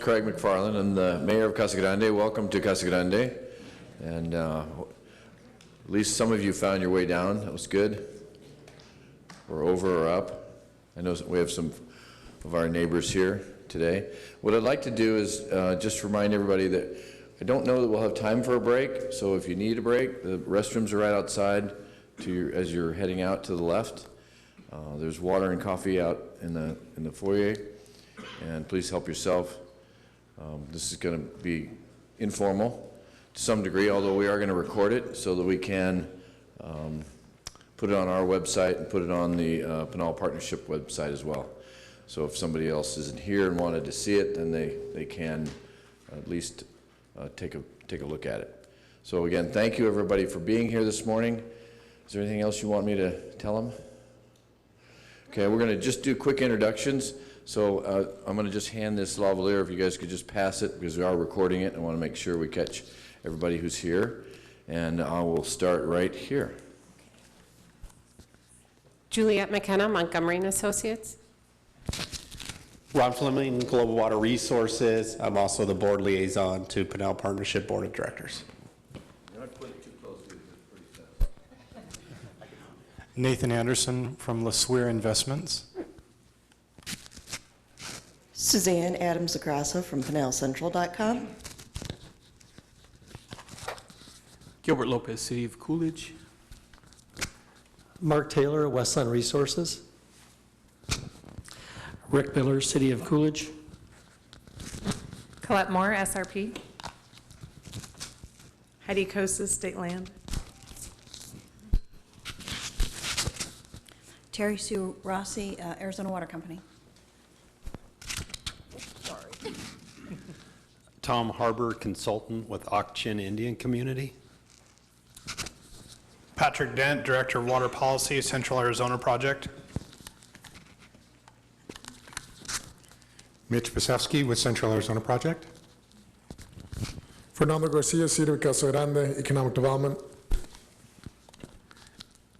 Craig McFarland. I'm the mayor of Casa Grande. Welcome to Casa Grande. And at least some of you found your way down. That was good. Or over or up. I know we have some of our neighbors here today. What I'd like to do is just remind everybody that I don't know that we'll have time for a break. So if you need a break, the restrooms are right outside as you're heading out to the left. There's water and coffee out in the foyer. And please help yourself. This is going to be informal to some degree, although we are going to record it so that we can put it on our website and put it on the Pinal Partnership website as well. So if somebody else isn't here and wanted to see it, then they can at least take a look at it. So again, thank you everybody for being here this morning. Is there anything else you want me to tell them? Okay, we're going to just do quick introductions. So I'm going to just hand this lavalier, if you guys could just pass it, because we are recording it. I want to make sure we catch everybody who's here. And I will start right here. Juliette McKenna, Montgomery & Associates. Ron Fleming, Global Water Resources. I'm also the board liaison to Pinal Partnership Board of Directors. You're not putting it too close to it, it's pretty tough. Nathan Anderson from LeSueur Investments. Suzanne Adams-Agrassa from PinalCentral.com. Gilbert Lopez, City of Coolidge. Mark Taylor, Westland Resources. Rick Biller, City of Coolidge. Colette Moore, SRP. Heidi Kosa, State Land. Terry Sue Rossi, Arizona Water Company. Tom Harbor, consultant with Ak-Chin Indian Community. Patrick Dent, Director of Water Policy, Central Arizona Project. Mitch Pasewski with Central Arizona Project. Fernando Garcia, City of Casa Grande, Economic Development.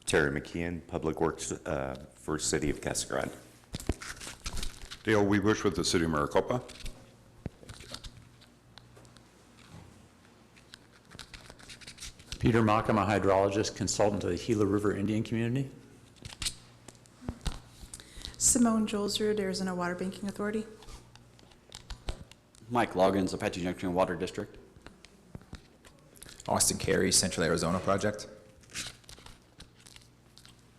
Terry McKeon, Public Works for City of Casa Grande. Dale Webush with the City of Maricopa. Peter Mock, I'm a hydrologist consultant to the Gila River Indian Community. Simone Jolsrud, Arizona Water Banking Authority. Mike Loggins, Apache Junction Water District. Austin Carey, Central Arizona Project.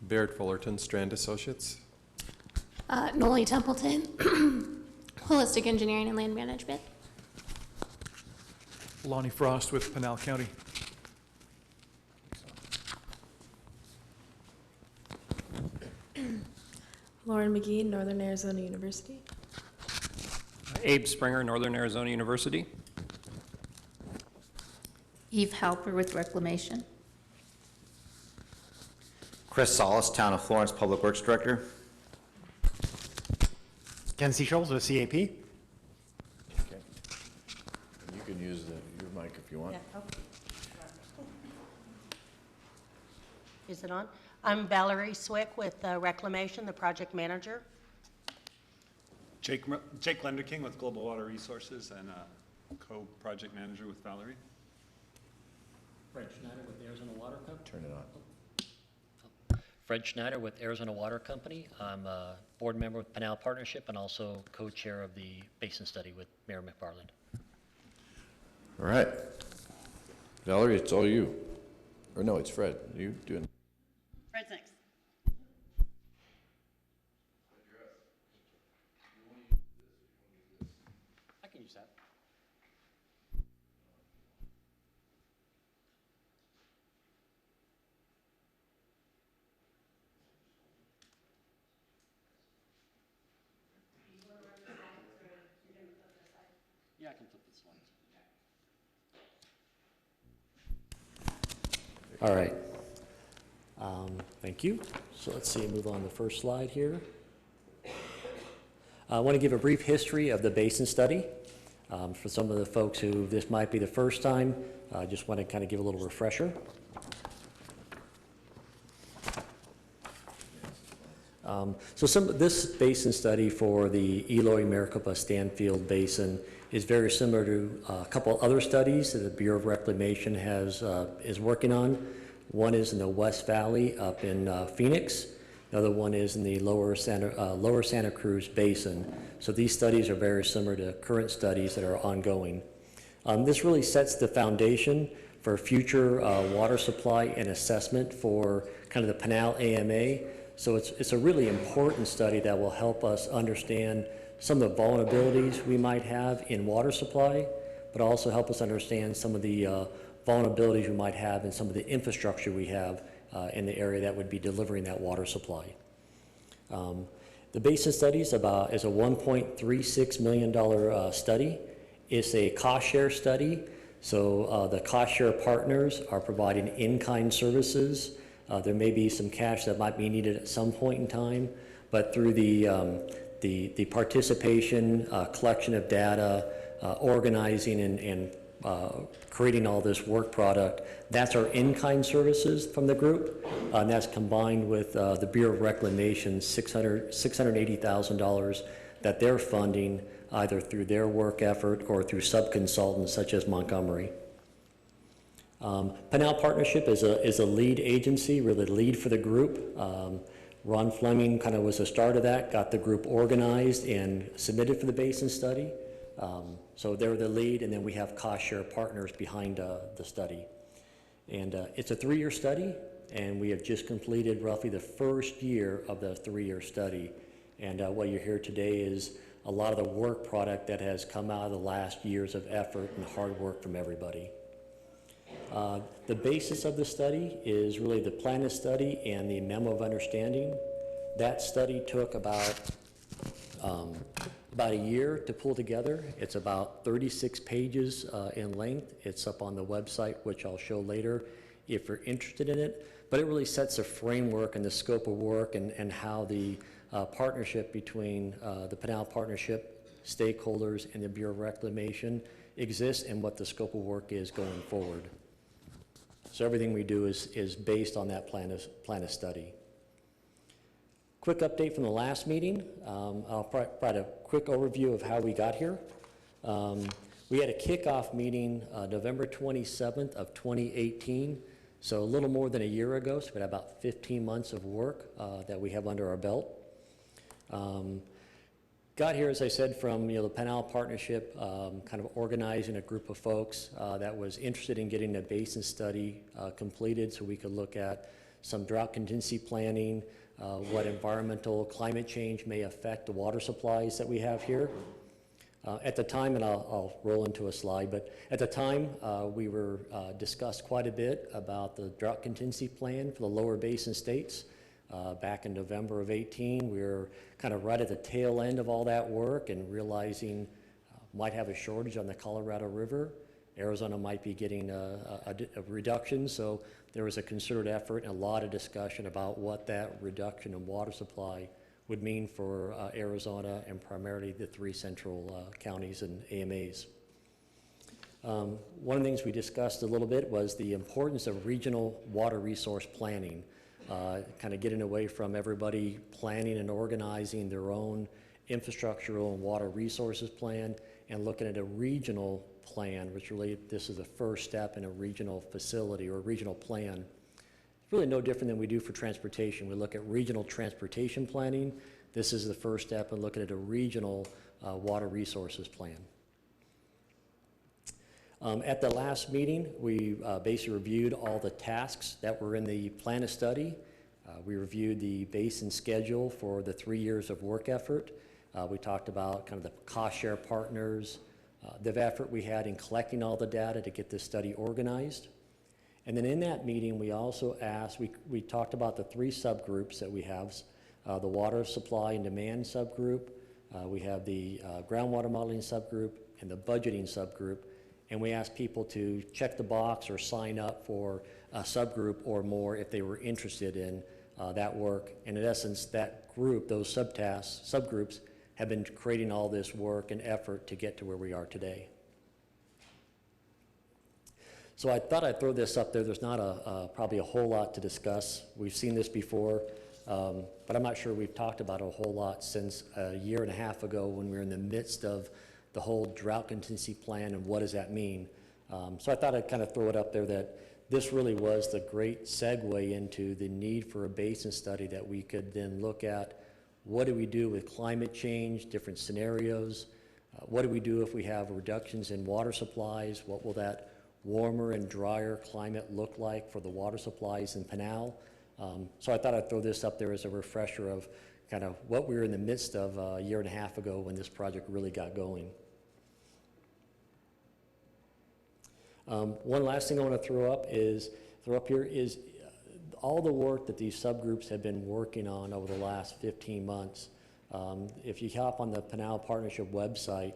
Barrett Fullerton, Strand Associates. Noli Templeton, Holistic Engineering and Land Management. Lonnie Frost with Pinal County. Lauren McGee, Northern Arizona University. Abe Springer, Northern Arizona University. Eve Halper with Reclamation. Chris Solis, Town of Florence Public Works Director. Ken C. Scholes with CAP. Okay. You can use your mic if you want. Yeah, okay. Is it on? I'm Valerie Swick with Reclamation, the project manager. Jake Lenderking with Global Water Resources and co-project manager with Valerie. Fred Schneider with Arizona Water Company. Turn it on. Fred Schneider with Arizona Water Company. I'm a board member with Pinal Partnership and also co-chair of the Basin Study with Mayor McFarland. All right. Valerie, it's all you. Or no, it's Fred. Are you doing? Fred's next. I can use that. Yeah, I can flip this one. All right. Thank you. So let's see, move on to the first slide here. I want to give a brief history of the basin study. For some of the folks who this might be the first time, I just want to kind of give a little refresher. So this basin study for the Eloy and Maricopa-Stanfield Basin is very similar to a couple other studies that the Bureau of Reclamation is working on. One is in the West Valley up in Phoenix. The other one is in the Lower Santa Cruz Basin. So these studies are very similar to current studies that are ongoing. This really sets the foundation for future water supply and assessment for kind of the Pinal AMA. So it's a really important study that will help us understand some of the vulnerabilities we might have in water supply, but also help us understand some of the vulnerabilities we might have in some of the infrastructure we have in the area that would be delivering that water supply. The basin study is a $1.36 million study. It's a cost share study. So the cost share partners are providing in-kind services. There may be some cash that might be needed at some point in time, but through the participation, collection of data, organizing and creating all this work product, that's our in-kind services from the group, and that's combined with the Bureau of Reclamation's $680,000 that they're funding either through their work effort or through sub-consultants such as Montgomery. Pinal Partnership is a lead agency, really lead for the group. Ron Fleming kind of was the start of that, got the group organized and submitted for the basin study. So they're the lead, and then we have cost share partners behind the study. And it's a 3-year study, and we have just completed roughly the first year of the 3-year study. And what you hear today is a lot of the work product that has come out of the last years of effort and hard work from everybody. The basis of the study is really the plan of study and the memo of understanding. That study took about a year to pull together. It's about 36 pages in length. It's up on the website, which I'll show later if you're interested in it. But it really sets a framework and the scope of work and how the partnership between the Pinal Partnership stakeholders and the Bureau of Reclamation exists and what the scope of work is going forward. So everything we do is based on that plan of study. Quick update from the last meeting. I'll provide a quick overview of how we got here. We had a kickoff meeting November 27th of 2018, so a little more than a year ago, so we had about 15 months of work that we have under our belt. Got here, as I said, from the Pinal Partnership, kind of organizing a group of folks that was interested in getting a basin study completed so we could look at some drought contingency planning, what environmental climate change may affect the water supplies that we have here. At the time, and I'll roll into a slide, but at the time we were discussed quite a bit about the drought contingency plan for the lower basin states. Back in November of 18, we were kind of right at the tail end of all that work and realizing might have a shortage on the Colorado River. Arizona might be getting a reduction, so there was a concerted effort and a lot of discussion about what that reduction in water supply would mean for Arizona and primarily the 3 central counties and AMAs. One of the things we discussed a little bit was the importance of regional water resource planning. Kind of getting away from everybody planning and organizing their own infrastructural and water resources plan and looking at a regional plan, which really this is the first step in a regional facility or a regional plan. It's really no different than we do for transportation. We look at regional transportation planning. This is the first step in looking at a regional water resources plan. At the last meeting, we basically reviewed all the tasks that were in the plan of study. We reviewed the basin schedule for the 3 years of work effort. We talked about kind of the cost share partners, the effort we had in collecting all the data to get this study organized. And then in that meeting, we also asked, we talked about the 3 subgroups that we have, the water supply and demand subgroup, we have the groundwater modeling subgroup, and the budgeting subgroup. And we asked people to check the box or sign up for a subgroup or more if they were interested in that work. And in essence, that group, those subgroups, have been creating all this work and effort to get to where we are today. So I thought I'd throw this up there. There's not probably a whole lot to discuss. We've seen this before, but I'm not sure we've talked about it a whole lot since a year and a half ago when we were in the midst of the whole drought contingency plan and what does that mean. So I thought I'd kind of throw it up there that this really was the great segue into the need for a basin study that we could then look at what do we do with climate change, different scenarios, what do we do if we have reductions in water supplies, what will that warmer and drier climate look like for the water supplies in Pinal. So I thought I'd throw this up there as a refresher of kind of what we were in the midst of a year and a half ago when this project really got going. One last thing I want to throw up here is all the work that these subgroups have been working on over the last 15 months. If you hop on the Pinal Partnership website,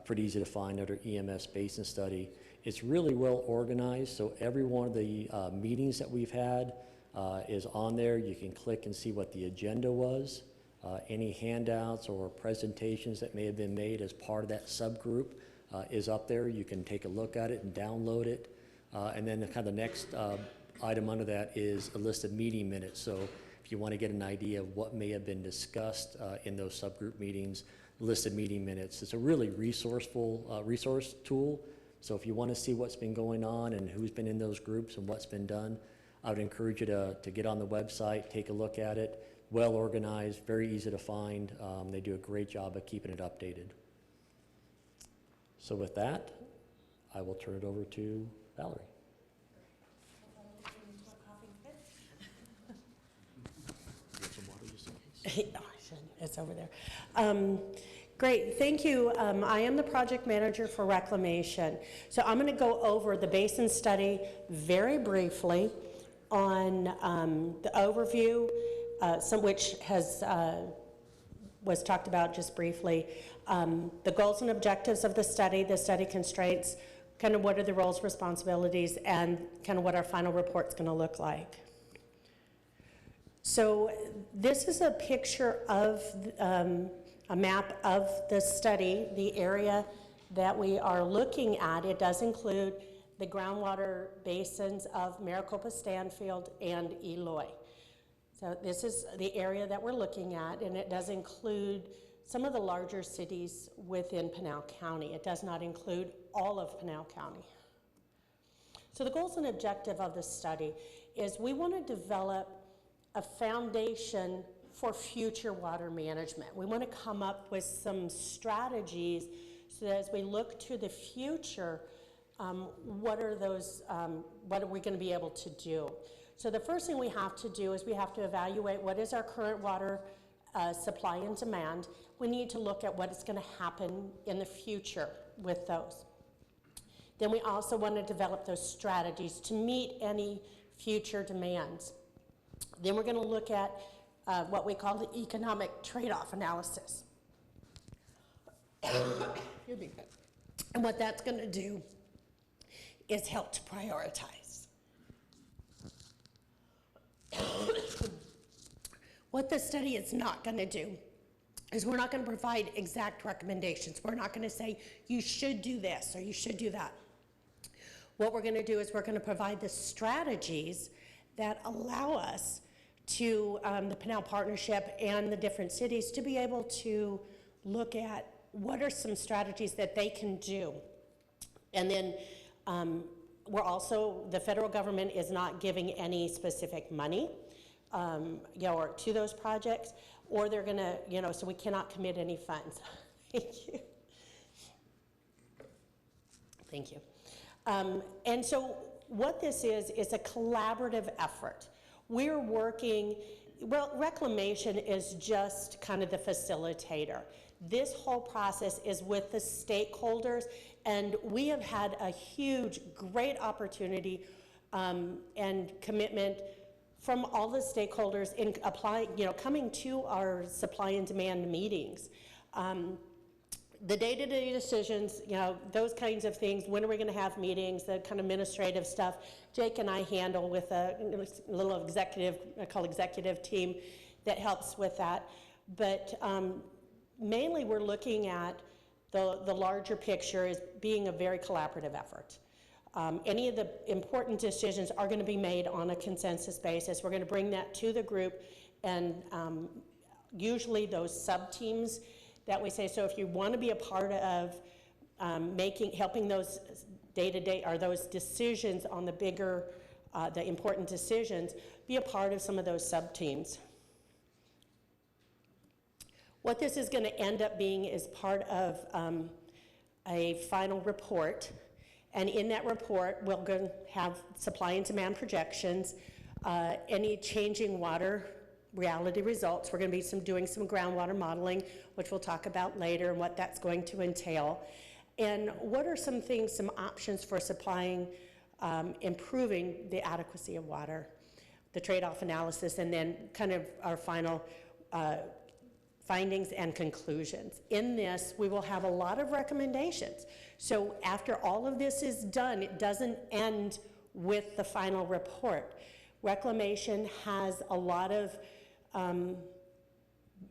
pretty easy to find under EMS Basin Study. It's really well organized, so every one of the meetings that we've had is on there. You can click and see what the agenda was, any handouts or presentations that may have been made as part of that subgroup is up there. You can take a look at it and download it. And then kind of the next item under that is a list of meeting minutes. So if you want to get an idea of what may have been discussed in those subgroup meetings, list of meeting minutes. It's a really resourceful resource tool. So if you want to see what's been going on and who's been in those groups and what's been done, I would encourage you to get on the website, take a look at it. Well organized, very easy to find. They do a great job of keeping it updated. So with that, I will turn it over to Valerie. It's over there. Great, thank you. I am the project manager for reclamation. So I'm going to go over the basin study very briefly on the overview, some which was talked about just briefly. The goals and objectives of the study constraints, kind of what are the roles, responsibilities, and kind of what our final report's going to look like. So this is a picture of a map of the study, the area that we are looking at. It does include the groundwater basins of Maricopa-Stanfield and Eloy. So this is the area that we're looking at, and it does include some of the larger cities within Pinal County. It does not include all of Pinal County. So the goals and objective of the study is we want to develop a foundation for future water management. We want to come up with some strategies so that as we look to the future, what are we going to be able to do? So the first thing we have to do is we have to evaluate what is our current water supply and demand. We need to look at what is going to happen in the future with those. Then we also want to develop those strategies to meet any future demands. Then we're going to look at what we call the economic trade-off analysis. And what that's going to do is help to prioritize. What the study is not going to do is we're not going to provide exact recommendations. We're not going to say, you should do this or you should do that. What we're going to do is we're going to provide the strategies that allow us to, the Pinal Partnership and the different cities, to be able to look at what are some strategies that they can do. And then we're also, the federal government is not giving any specific money or to those projects, or they're gonna, so we cannot commit any funds. Thank you. Thank you. And so what this is a collaborative effort. We're working, well, reclamation is just kind of the facilitator. This whole process is with the stakeholders, and we have had a huge, great opportunity and commitment from all the stakeholders in applying, coming to our supply and demand meetings. The day-to-day decisions, those kinds of things, when are we going to have meetings, the kind of administrative stuff, Jake and I handle with a little executive, I call executive team that helps with that. But mainly we're looking at the larger picture as being a very collaborative effort. Any of the important decisions are going to be made on a consensus basis. We're going to bring that to the group, and usually those sub-teams that we say. So if you want to be a part of helping those day-to-day, or those decisions on the bigger, the important decisions, be a part of some of those sub-teams. What this is going to end up being is part of a final report, and in that report we're going to have supply and demand projections, any changing water reality results. We're going to be doing some groundwater modeling, which we'll talk about later, and what that's going to entail. And what are some things, some options for supplying, improving the adequacy of water, the trade-off analysis, and then kind of our final findings and conclusions. In this, we will have a lot of recommendations. So after all of this is done, it doesn't end with the final report. Reclamation has a lot of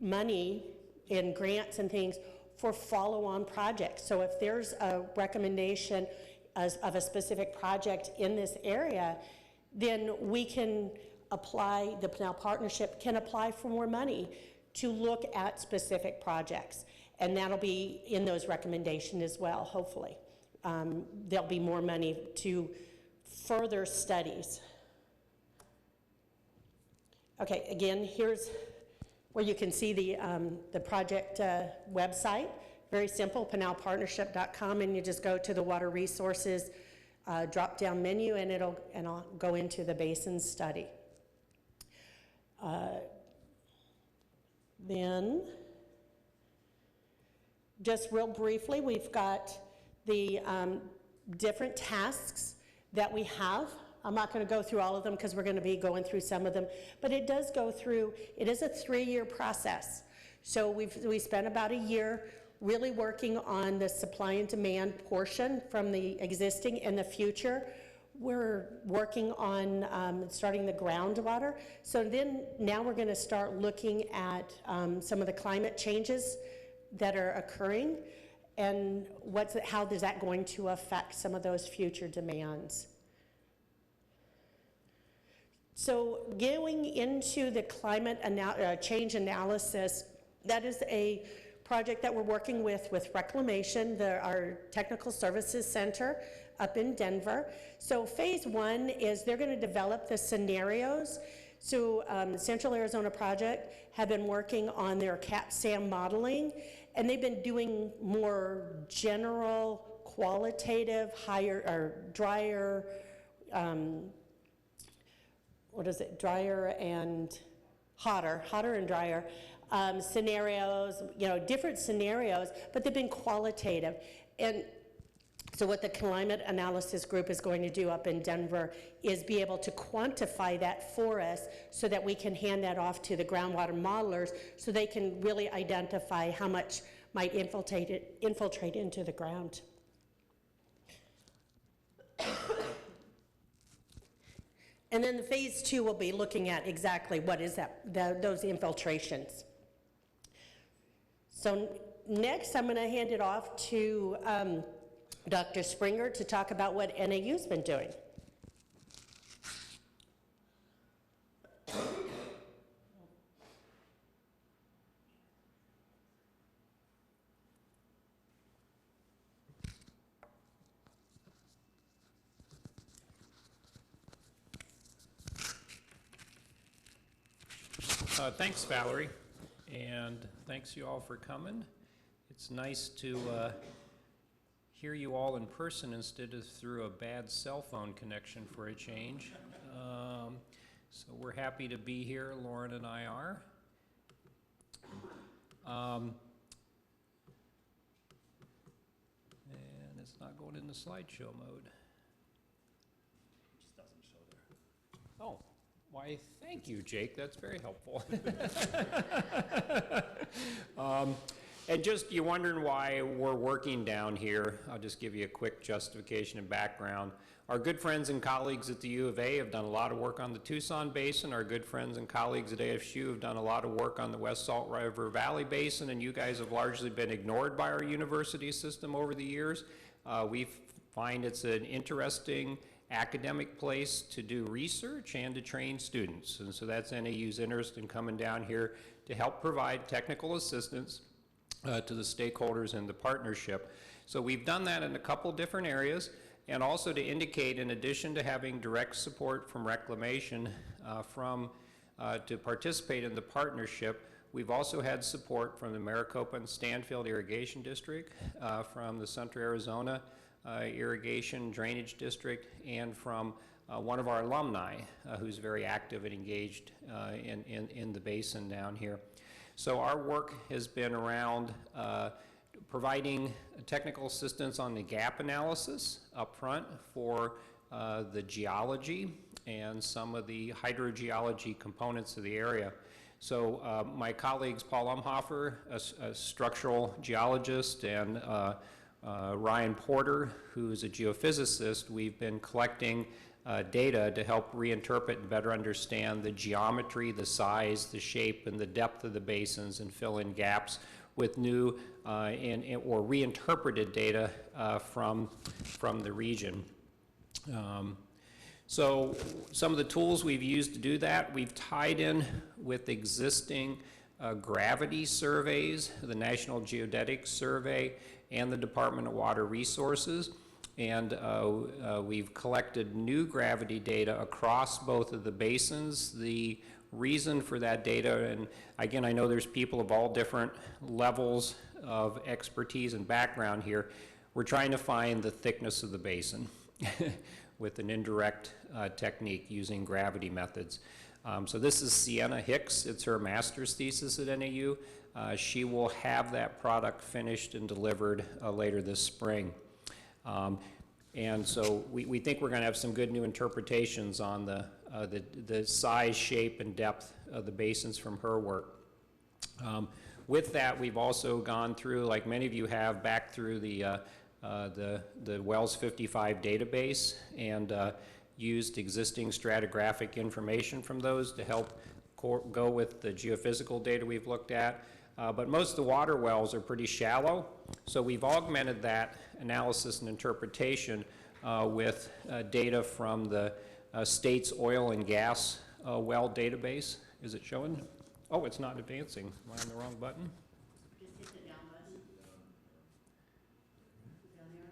money in grants and things for follow-on projects. So if there's a recommendation of a specific project in this area, then we can apply, the Pinal Partnership can apply for more money to look at specific projects. And that'll be in those recommendations as well, hopefully. There'll be more money to further studies. Okay, again, here's where you can see the project website. Very simple, pinalpartnership.com, and you just go to the water resources drop-down menu, and I'll go into the basin study. Then, just real briefly, we've got the different tasks that we have. I'm not going to go through all of them because we're going to be going through some of them, but it does go through, it is a 3-year process. So we spent about a year really working on the supply and demand portion from the existing and the future. We're working on starting the groundwater. So then now we're going to start looking at some of the climate changes that are occurring, and how is that going to affect some of those future demands. So going into the climate change analysis, that is a project that we're working with Reclamation, our Technical Services Center up in Denver. So phase 1 is they're going to develop the scenarios. So the Central Arizona Project have been working on their CAT-SAM modeling, and they've been doing more general, qualitative, drier, drier and hotter and drier scenarios, different scenarios, but they've been qualitative. And so what the climate analysis group is going to do up in Denver is be able to quantify that for us so that we can hand that off to the groundwater modelers so they can really identify how much might infiltrate into the ground. And then the phase 2 will be looking at exactly what is those infiltrations. So next I'm going to hand it off to Dr. Springer to talk about what NAU's been doing. Thanks, Valerie, and thanks you all for coming. It's nice to hear you all in person instead of through a bad cell phone connection for a change. So we're happy to be here, Lauren and I are. And it's not going into slideshow mode. It just doesn't show there. Oh. Why, thank you, Jake. That's very helpful. And just, you're wondering why we're working down here. I'll just give you a quick justification and background. Our good friends and colleagues at the U of A have done a lot of work on the Tucson Basin. Our good friends and colleagues at AFSU have done a lot of work on the West Salt River Valley Basin, and you guys have largely been ignored by our university system over the years. We find it's an interesting academic place to do research and to train students. And so that's NAU's interest in coming down here to help provide technical assistance to the stakeholders in the partnership. So we've done that in a couple different areas, and also to indicate, in addition to having direct support from reclamation to participate in the partnership, we've also had support from the Maricopa-Stanfield Irrigation District, from the Central Arizona Irrigation Drainage District, and from one of our alumni who's very active and engaged in the basin down here. So our work has been around providing technical assistance on the gap analysis up front for the geology and some of the hydrogeology components of the area. So my colleagues Paul Umhofer, a structural geologist, and Ryan Porter, who is a geophysicist, we've been collecting data to help reinterpret and better understand the geometry, the size, the shape, and the depth of the basins, and fill in gaps with new or reinterpreted data from the region. So some of the tools we've used to do that, we've tied in with existing gravity surveys, the National Geodetic Survey, and the Department of Water Resources. And we've collected new gravity data across both of the basins. The reason for that data, and again, I know there's people of all different levels of expertise and background here. We're trying to find the thickness of the basin with an indirect technique using gravity methods. So this is Sienna Hicks. It's her master's thesis at NAU. She will have that product finished and delivered later this spring. And so we think we're going to have some good new interpretations on the size, shape, and depth of the basins from her work. With that, we've also gone through, like many of you have, back through the Wells 55 database and used existing stratigraphic information from those to help go with the geophysical data we've looked at. But most of the water wells are pretty shallow, so we've augmented that analysis and interpretation with data from the state's oil and gas well database. Is it showing? Oh, it's not advancing. Am I on the wrong button? Just hit the down button. Down arrow.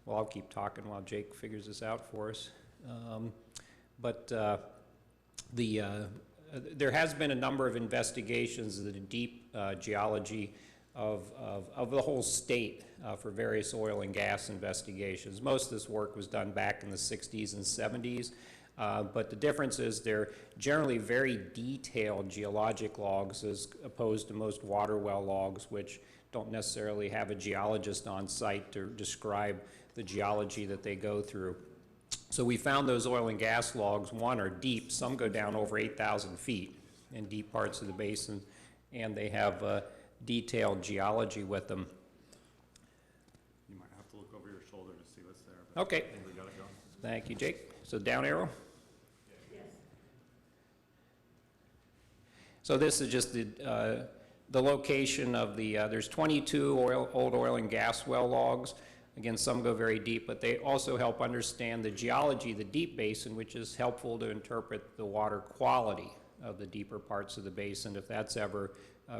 Well, I'll keep talking while Jake figures this out for us. There has been a number of investigations of the deep geology of the whole state for various oil and gas investigations. Most of this work was done back in the 60s and 70s, but the difference is they're generally very detailed geologic logs as opposed to most water well logs, which don't necessarily have a geologist on site to describe the geology that they go through. So we found those oil and gas logs, one, are deep. Some go down over 8,000 feet in deep parts of the basin, and they have detailed geology with them. You might have to look over your shoulder to see what's there. But Okay. I think we got it going. Thank you, Jake. So down arrow. Yes. So this is just the location of the, there's 22 old oil and gas well logs. Again, some go very deep, but they also help understand the geology of the deep basin, which is helpful to interpret the water quality of the deeper parts of the basin, if that's ever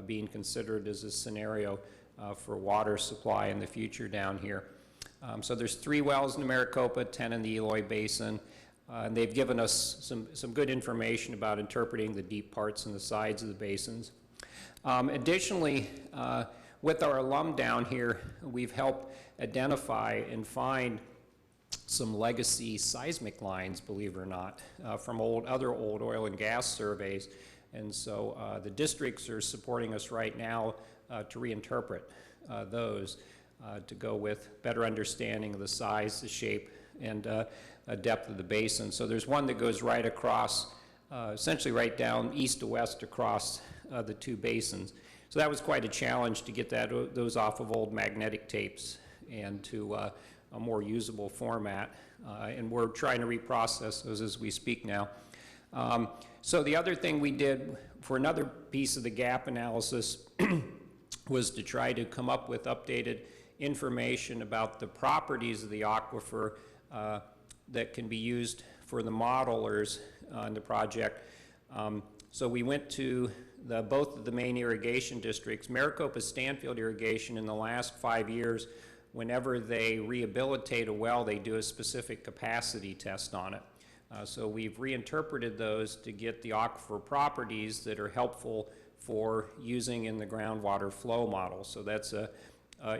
being considered as a scenario for water supply in the future down here. So there's 3 wells in the Maricopa, 10 in the Eloy Basin, and they've given us some good information about interpreting the deep parts and the sides of the basins. Additionally, with our alum down here, we've helped identify and find some legacy seismic lines, believe it or not, from other old oil and gas surveys. And so the districts are supporting us right now to reinterpret those to go with better understanding of the size, the shape, and depth of the basin. So there's one that goes right across, essentially right down east to west across the 2 basins. So that was quite a challenge to get those off of old magnetic tapes and to a more usable format. And we're trying to reprocess those as we speak now. So the other thing we did for another piece of the gap analysis was to try to come up with updated information about the properties of the aquifer that can be used for the modelers in the project. So we went to both of the main irrigation districts. Maricopa-Stanfield irrigation in the last 5 years, whenever they rehabilitate a well, they do a specific capacity test on it. So we've reinterpreted those to get the aquifer properties that are helpful for using in the groundwater flow model. So that's an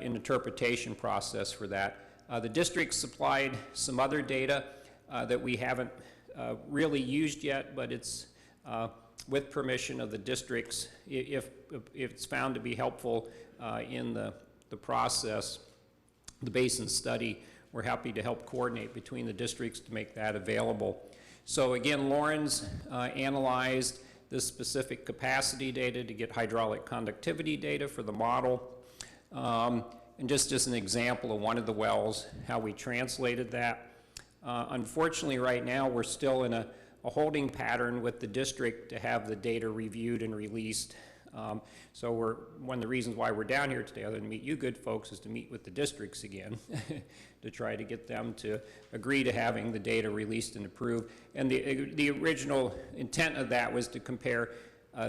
interpretation process for that. The district supplied some other data that we haven't really used yet, but it's with permission of the districts. If it's found to be helpful in the process, the basin study, we're happy to help coordinate between the districts to make that available. So again, Lauren's analyzed this specific capacity data to get hydraulic conductivity data for the model. And just as an example of one of the wells, how we translated that. Unfortunately, right now, we're still in a holding pattern with the district to have the data reviewed and released. So one of the reasons why we're down here today, other than meet you good folks, is to meet with the districts again to try to get them to agree to having the data released and approved. And the original intent of that was to compare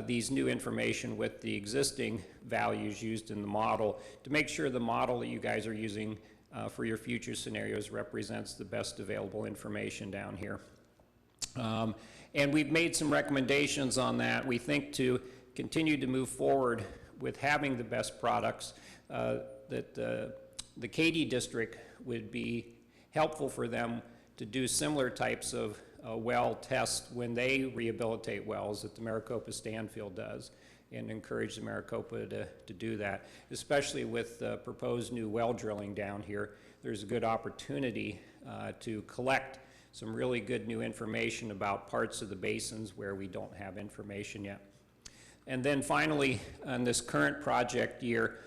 these new information with the existing values used in the model to make sure the model that you guys are using for your future scenarios represents the best available information down here. And we've made some recommendations on that. We think to continue to move forward with having the best products, that the Katy district would be helpful for them to do similar types of well tests when they rehabilitate wells that the Maricopa-Stanfield does, and encourage the Maricopa to do that, especially with the proposed new well drilling down here. There's a good opportunity to collect some really good new information about parts of the basins where we don't have information yet. And then finally, on this current project year,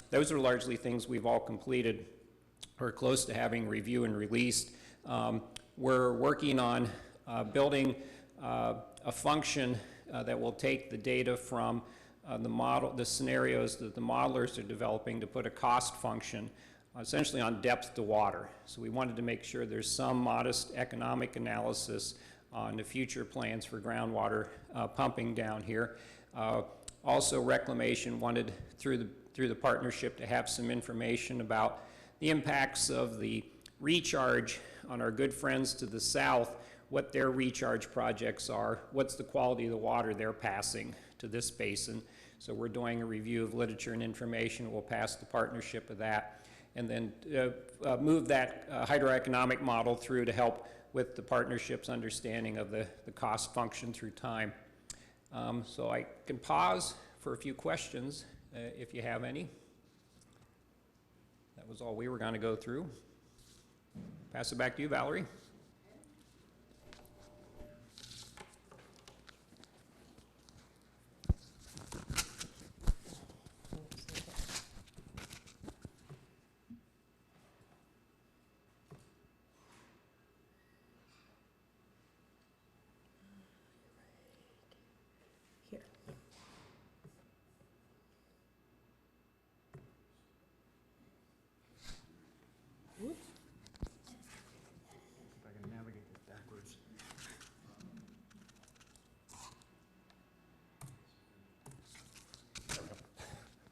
those are largely things we've all completed or close to having review and released. We're working on building a function that will take the data from the scenarios that the modelers are developing to put a cost function essentially on depth to water. So we wanted to make sure there's some modest economic analysis on the future plans for groundwater pumping down here. Also, Reclamation wanted, through the partnership, to have some information about the impacts of the recharge on our good friends to the south, what their recharge projects are, what's the quality of the water they're passing to this basin. So we're doing a review of literature and information. We'll pass the partnership of that, and then move that hydroeconomic model through to help with the partnership's understanding of the cost function through time. So I can pause for a few questions if you have any. That was all we were going to go through. Pass it back to you, Valerie.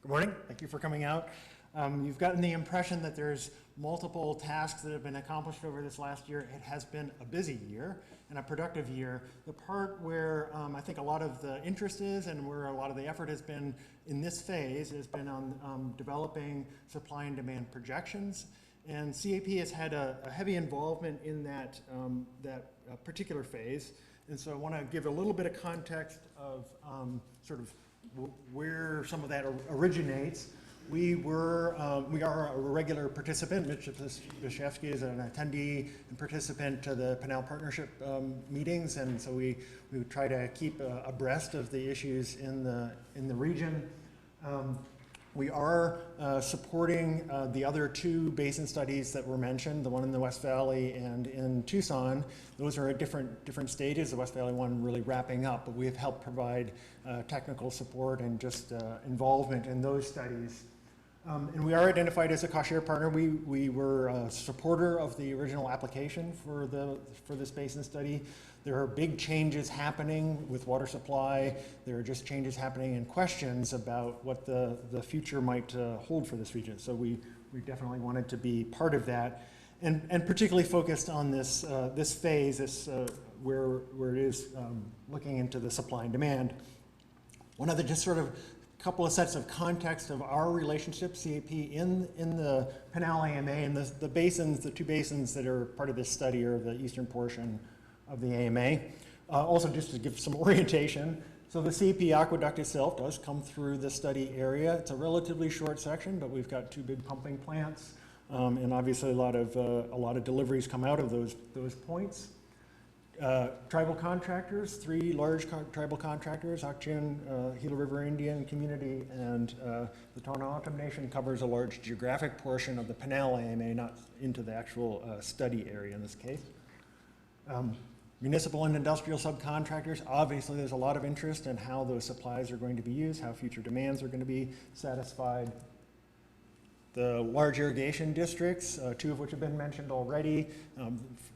Good morning. Thank you for coming out. You've gotten the impression that there's multiple tasks that have been accomplished over this last year. It has been a busy year and a productive year. The part where I think a lot of the interest is and where a lot of the effort has been in this phase has been on developing supply and demand projections. And CAP has had a heavy involvement in that, particular phase. And so I want to give a little bit of context of sort of where some of that originates. We are a regular participant. Mitch Bishevsky is an attendee and participant to the Pinal Partnership meetings, and so we try to keep abreast of the issues in the region. We are supporting the other two basin studies that were mentioned, the one in the West Valley and in Tucson. Those are at different stages, the West Valley one really wrapping up, but we have helped provide technical support and just involvement in those studies. And we are identified as a cost-share partner. We were a supporter of the original application for this basin study. There are big changes happening with water supply. There are just changes happening and questions about what the future might hold for this region. So we definitely wanted to be part of that, and particularly focused on this phase, where it is looking into the supply and demand. One other just sort of couple of sets of context of our relationship, CAP, in the Pinal AMA, and the basins, the two basins that are part of this study are the eastern portion of the AMA. Also, just to give some orientation, so the CAP aqueduct itself does come through the study area. It's a relatively short section, but we've got two big pumping plants, and obviously a lot of deliveries come out of those points. Tribal contractors, three large tribal contractors, Akchin, Gila River Indian Community, and the Tohono Nation covers a large geographic portion of the Pinal AMA, not into the actual study area in this case. Municipal and industrial subcontractors, obviously there's a lot of interest in how those supplies are going to be used, how future demands are going to be satisfied. The large irrigation districts, two of which have been mentioned already,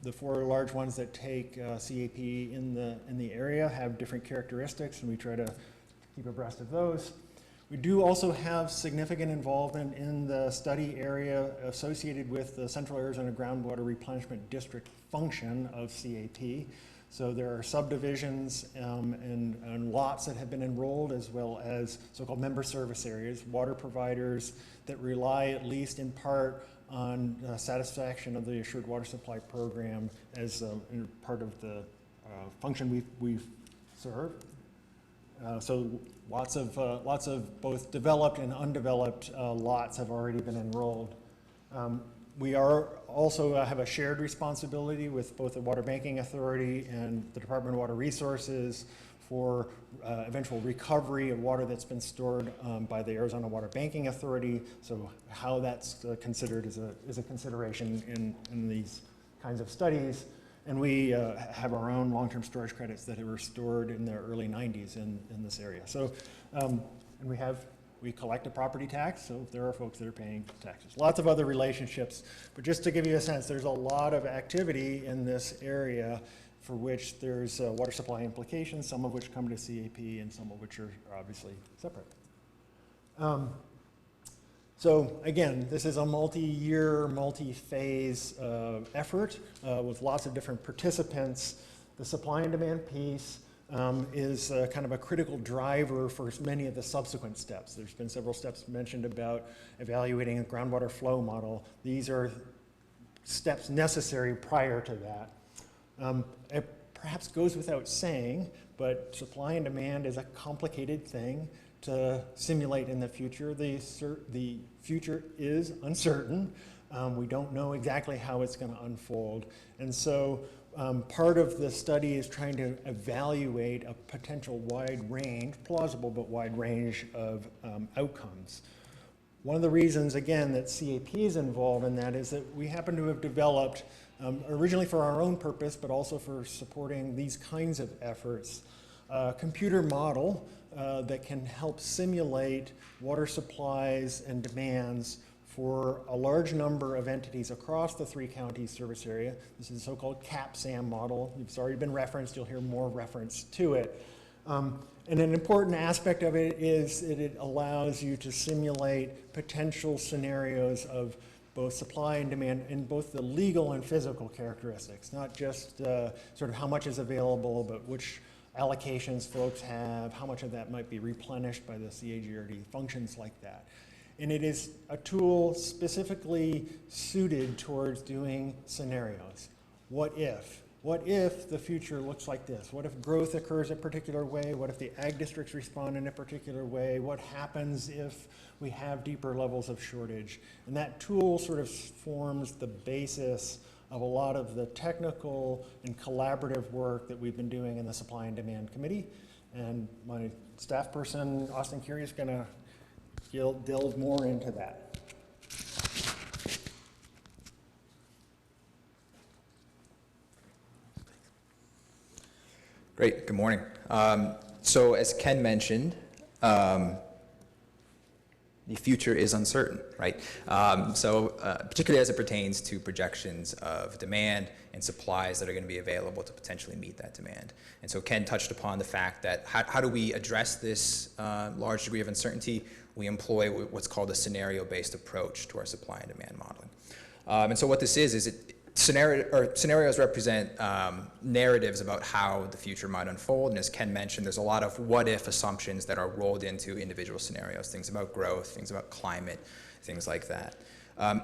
the four large ones that take CAP in the area have different characteristics, and we try to keep abreast of those. We do also have significant involvement in the study area associated with the Central Arizona Groundwater Replenishment District function of CAP. So there are subdivisions and lots that have been enrolled, as well as so-called member service areas, water providers that rely at least in part on satisfaction of the Assured Water Supply Program as part of the function we serve. So lots of both developed and undeveloped lots have already been enrolled. We also have a shared responsibility with both the Water Banking Authority and the Department of Water Resources for eventual recovery of water that's been stored by the Arizona Water Banking Authority. So how that's considered is a consideration in these kinds of studies. And we have our own long-term storage credits that were stored in the early 90s in this area. So, and we collect a property tax, so there are folks that are paying taxes. Lots of other relationships, but just to give you a sense, there's a lot of activity in this area for which there's water supply implications, some of which come to CAP and some of which are obviously separate. So again, this is a multi-year, multi-phase effort with lots of different participants. The supply and demand piece is kind of a critical driver for many of the subsequent steps. There's been several steps mentioned about evaluating a groundwater flow model. These are steps necessary prior to that. It perhaps goes without saying, but supply and demand is a complicated thing to simulate in the future. The future is uncertain. We don't know exactly how it's going to unfold. And so part of the study is trying to evaluate a potential wide range, plausible but wide range of outcomes. One of the reasons, again, that CAP is involved in that is that we happen to have developed, originally for our own purpose, but also for supporting these kinds of efforts, a computer model that can help simulate water supplies and demands for a large number of entities across the three counties service area. This is the so-called CAP-SAM model. It's already been referenced. You'll hear more reference to it. And an important aspect of it is that it allows you to simulate potential scenarios of both supply and demand in both the legal and physical characteristics, not just sort of how much is available, but which allocations folks have, how much of that might be replenished by the CAGRD, functions like that. And it is a tool specifically suited towards doing scenarios. What if? What if the future looks like this? What if growth occurs a particular way? What if the ag districts respond in a particular way? What happens if we have deeper levels of shortage? And that tool sort of forms the basis of a lot of the technical and collaborative work that we've been doing in the Supply and Demand Committee. And my staff person, Austin Curie, is going to delve more into that. Great, good morning. So as Ken mentioned, the future is uncertain, right? Particularly as it pertains to projections of demand and supplies that are going to be available to potentially meet that demand. And so Ken touched upon the fact that how do we address this large degree of uncertainty? We employ what's called a scenario-based approach to our supply and demand modeling. And so what this is scenarios represent narratives about how the future might unfold. And as Ken mentioned, there's a lot of what-if assumptions that are rolled into individual scenarios, things about growth, things about climate, things like that.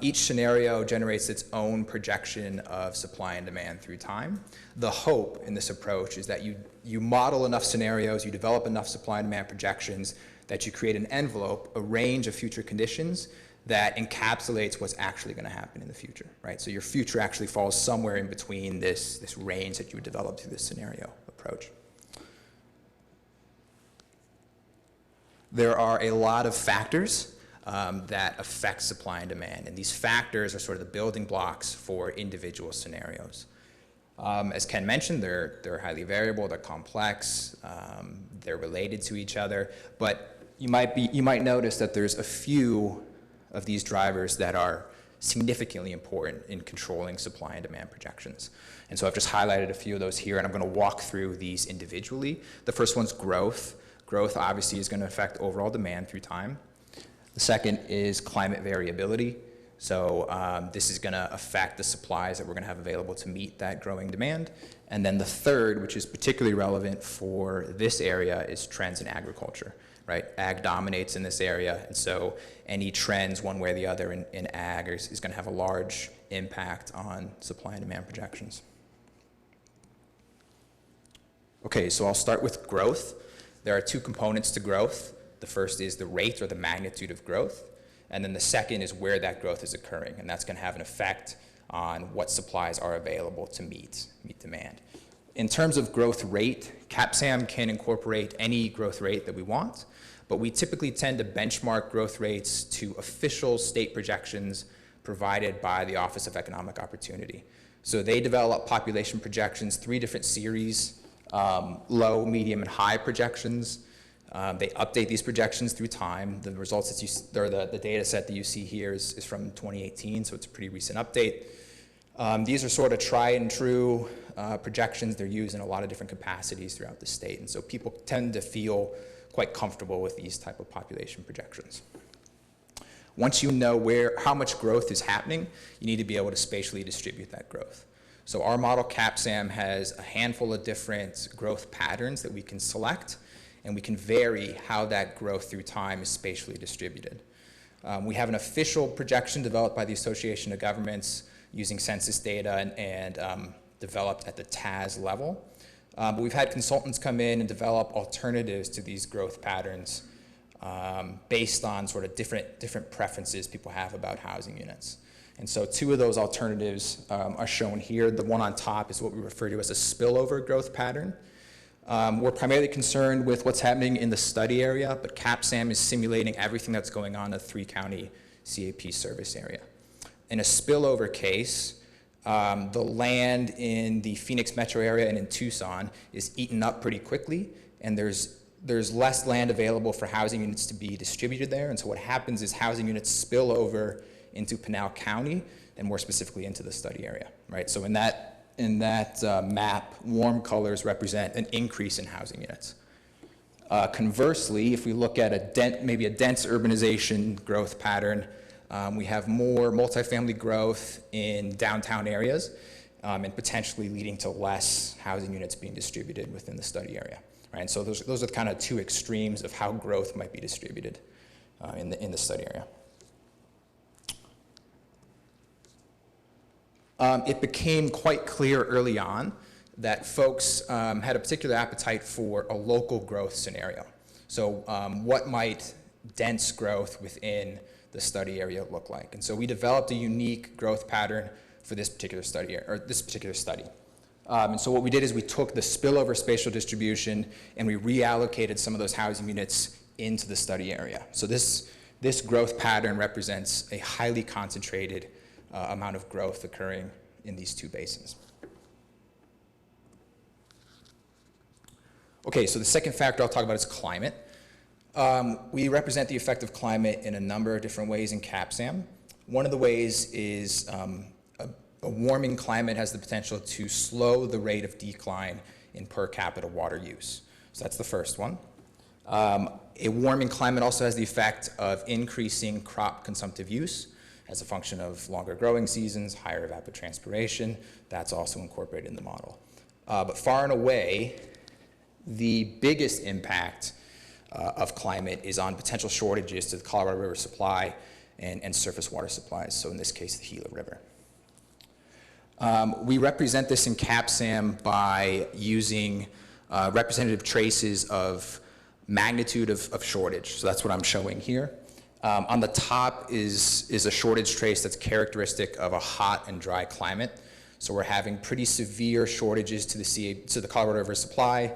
Each scenario generates its own projection of supply and demand through time. The hope in this approach is that you model enough scenarios, you develop enough supply and demand projections that you create an envelope, a range of future conditions that encapsulates what's actually going to happen in the future, right? So your future actually falls somewhere in between this range that you would develop through this scenario approach. There are a lot of factors that affect supply and demand, and these factors are sort of the building blocks for individual scenarios. As Ken mentioned, they're highly variable, they're complex, they're related to each other, but you might notice that there's a few of these drivers that are significantly important in controlling supply and demand projections. And so I've just highlighted a few of those here, and I'm going to walk through these individually. The first one's growth. Growth obviously is going to affect overall demand through time. The second is climate variability. So this is going to affect the supplies that we're going to have available to meet that growing demand. And then the third, which is particularly relevant for this area, is trends in agriculture, right? Ag dominates in this area, and so any trends one way or the other in ag is going to have a large impact on supply and demand projections. Okay, so I'll start with growth. There are two components to growth. The first is the rate or the magnitude of growth, and then the second is where that growth is occurring, and that's going to have an effect on what supplies are available to meet demand. In terms of growth rate, CAPSAM can incorporate any growth rate that we want, but we typically tend to benchmark growth rates to official state projections provided by the Office of Economic Opportunity. So they develop population projections, 3 different series, low, medium, and high projections. They update these projections through time. The results that the data set that you see here is from 2018, so it's a pretty recent update. These are sort of tried and true projections. They're used in a lot of different capacities throughout the state, and so people tend to feel quite comfortable with these type of population projections. Once you know how much growth is happening, you need to be able to spatially distribute that growth. So our model CAPSAM has a handful of different growth patterns that we can select, and we can vary how that growth through time is spatially distributed. We have an official projection developed by the Association of Governments using census data and developed at the TAS level. But we've had consultants come in and develop alternatives to these growth patterns based on sort of different preferences people have about housing units. And so 2 of those alternatives are shown here. The one on top is what we refer to as a spillover growth pattern. We're primarily concerned with what's happening in the study area, but CAPSAM is simulating everything that's going on in the 3-county CAP service area. In a spillover case, the land in the Phoenix metro area and in Tucson is eaten up pretty quickly, and there's less land available for housing units to be distributed there. And so what happens is housing units spill over into Pinal County, and more specifically into the study area, right? So in that map, warm colors represent an increase in housing units. Conversely, if we look at maybe a dense urbanization growth pattern, we have more multifamily growth in downtown areas, and potentially leading to less housing units being distributed within the study area. Right? And so those are kind of 2 extremes of how growth might be distributed in the study area. It became quite clear early on that folks had a particular appetite for a local growth scenario. So what might dense growth within the study area look like? And so we developed a unique growth pattern for this particular study. And so what we did is we took the spillover spatial distribution and we reallocated some of those housing units into the study area. So this growth pattern represents a highly concentrated amount of growth occurring in these 2 basins. Okay, so the second factor I'll talk about is climate. We represent the effect of climate in a number of different ways in CAPSAM. One of the ways is a warming climate has the potential to slow the rate of decline in per capita water use. So that's the first one. A warming climate also has the effect of increasing crop consumptive use as a function of longer growing seasons, higher evapotranspiration. That's also incorporated in the model. But far and away, the biggest impact of climate is on potential shortages to the Colorado River supply and surface water supplies, so in this case, the Gila River. We represent this in CAPSAM by using representative traces of magnitude of shortage. So that's what I'm showing here. On the top is a shortage trace that's characteristic of a hot and dry climate. So we're having pretty severe shortages to the Colorado River supply,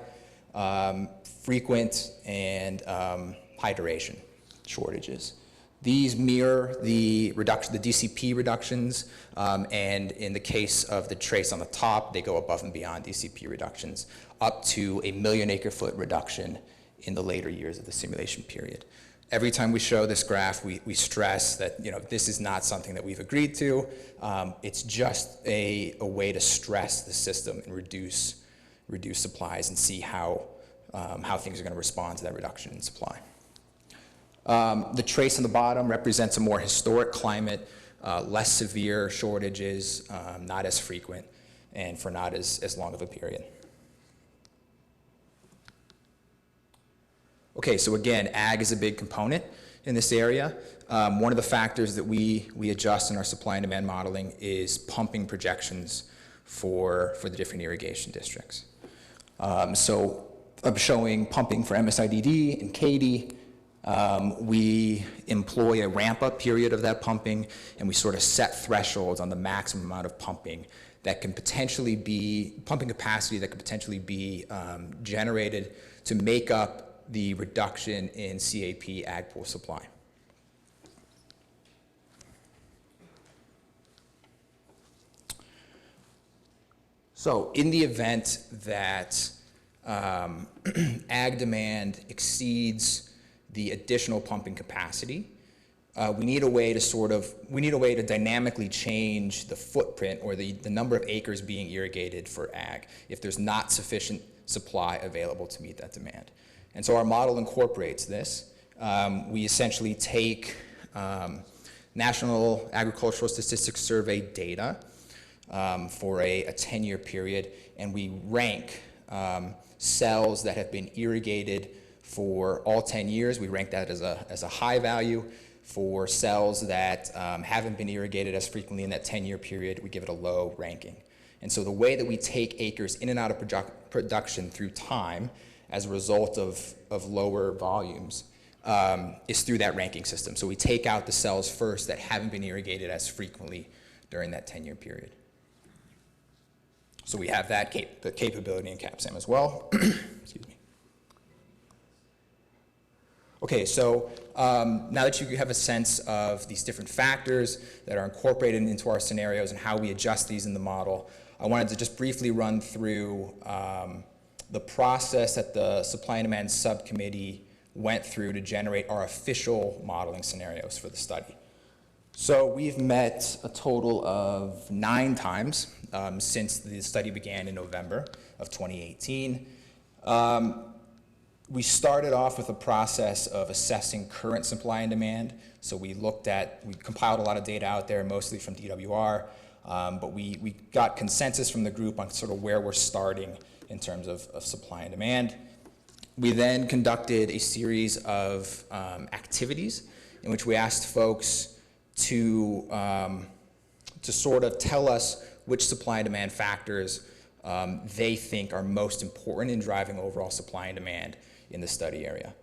frequent and high duration shortages. These mirror the DCP reductions, and in the case of the trace on the top, they go above and beyond DCP reductions, up to a 1 million acre-foot reduction in the later years of the simulation period. Every time we show this graph, we stress that this is not something that we've agreed to. It's just a way to stress the system and reduce supplies and see how things are going to respond to that reduction in supply. The trace on the bottom represents a more historic climate, less severe shortages, not as frequent, and for not as long of a period. Okay, so again, ag is a big component in this area. One of the factors that we adjust in our supply and demand modeling is pumping projections for the different irrigation districts. So I'm showing pumping for MSIDD and Katy. We employ a ramp-up period of that pumping, and we sort of set thresholds on the maximum amount of pumping that can potentially be, pumping capacity that could potentially be generated to make up the reduction in CAP ag pool supply. So in the event that ag demand exceeds the additional pumping capacity, we need a way to dynamically change the footprint or the number of acres being irrigated for ag if there's not sufficient supply available to meet that demand. And so our model incorporates this. We essentially take National Agricultural Statistics Survey data for a 10-year period, and we rank cells that have been irrigated for all 10 years. We rank that as a high value. For cells that haven't been irrigated as frequently in that 10-year period, we give it a low ranking. And so the way that we take acres in and out of production through time as a result of lower volumes is through that ranking system. So we take out the cells first that haven't been irrigated as frequently during that 10-year period. So we have that capability in CAPSAM as well. Excuse me. Okay, so now that you have a sense of these different factors that are incorporated into our scenarios and how we adjust these in the model, I wanted to just briefly run through the process that the Supply and Demand Subcommittee went through to generate our official modeling scenarios for the study. So we've met a total of 9 times since the study began in November of 2018. We started off with a process of assessing current supply and demand. So we compiled a lot of data out there, mostly from DWR, but we got consensus from the group on sort of where we're starting in terms of supply and demand. We then conducted a series of activities in which we asked folks to sort of tell us which supply and demand factors they think are most important in driving overall supply and demand in the study area.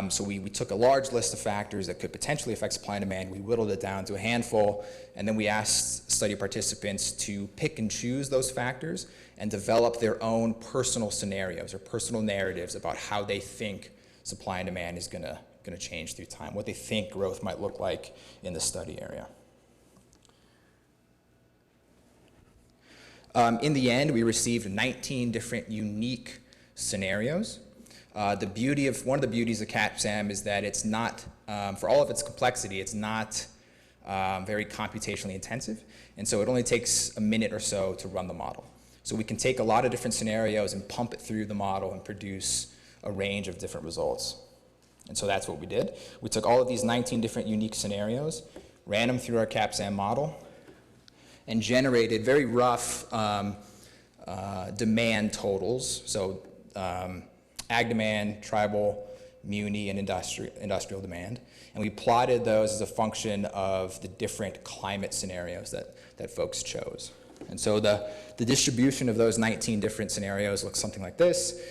So we took a large list of factors that could potentially affect supply and demand. We whittled it down to a handful, and then we asked study participants to pick and choose those factors and develop their own personal scenarios or personal narratives about how they think supply and demand is gonna change through time, what they think growth might look like in the study area. In the end, we received 19 different unique scenarios. One of the beauties of CAPSAM is that it's not, for all of its complexity, it's not very computationally intensive, and so it only takes a minute or so to run the model. So we can take a lot of different scenarios and pump it through the model and produce a range of different results. And so that's what we did. We took all of these 19 different unique scenarios, ran them through our CAPSAM model, and generated very rough demand totals. So ag demand, tribal, muni, and industrial demand. And we plotted those as a function of the different climate scenarios that folks chose. And so the distribution of those 19 different scenarios looks something like this.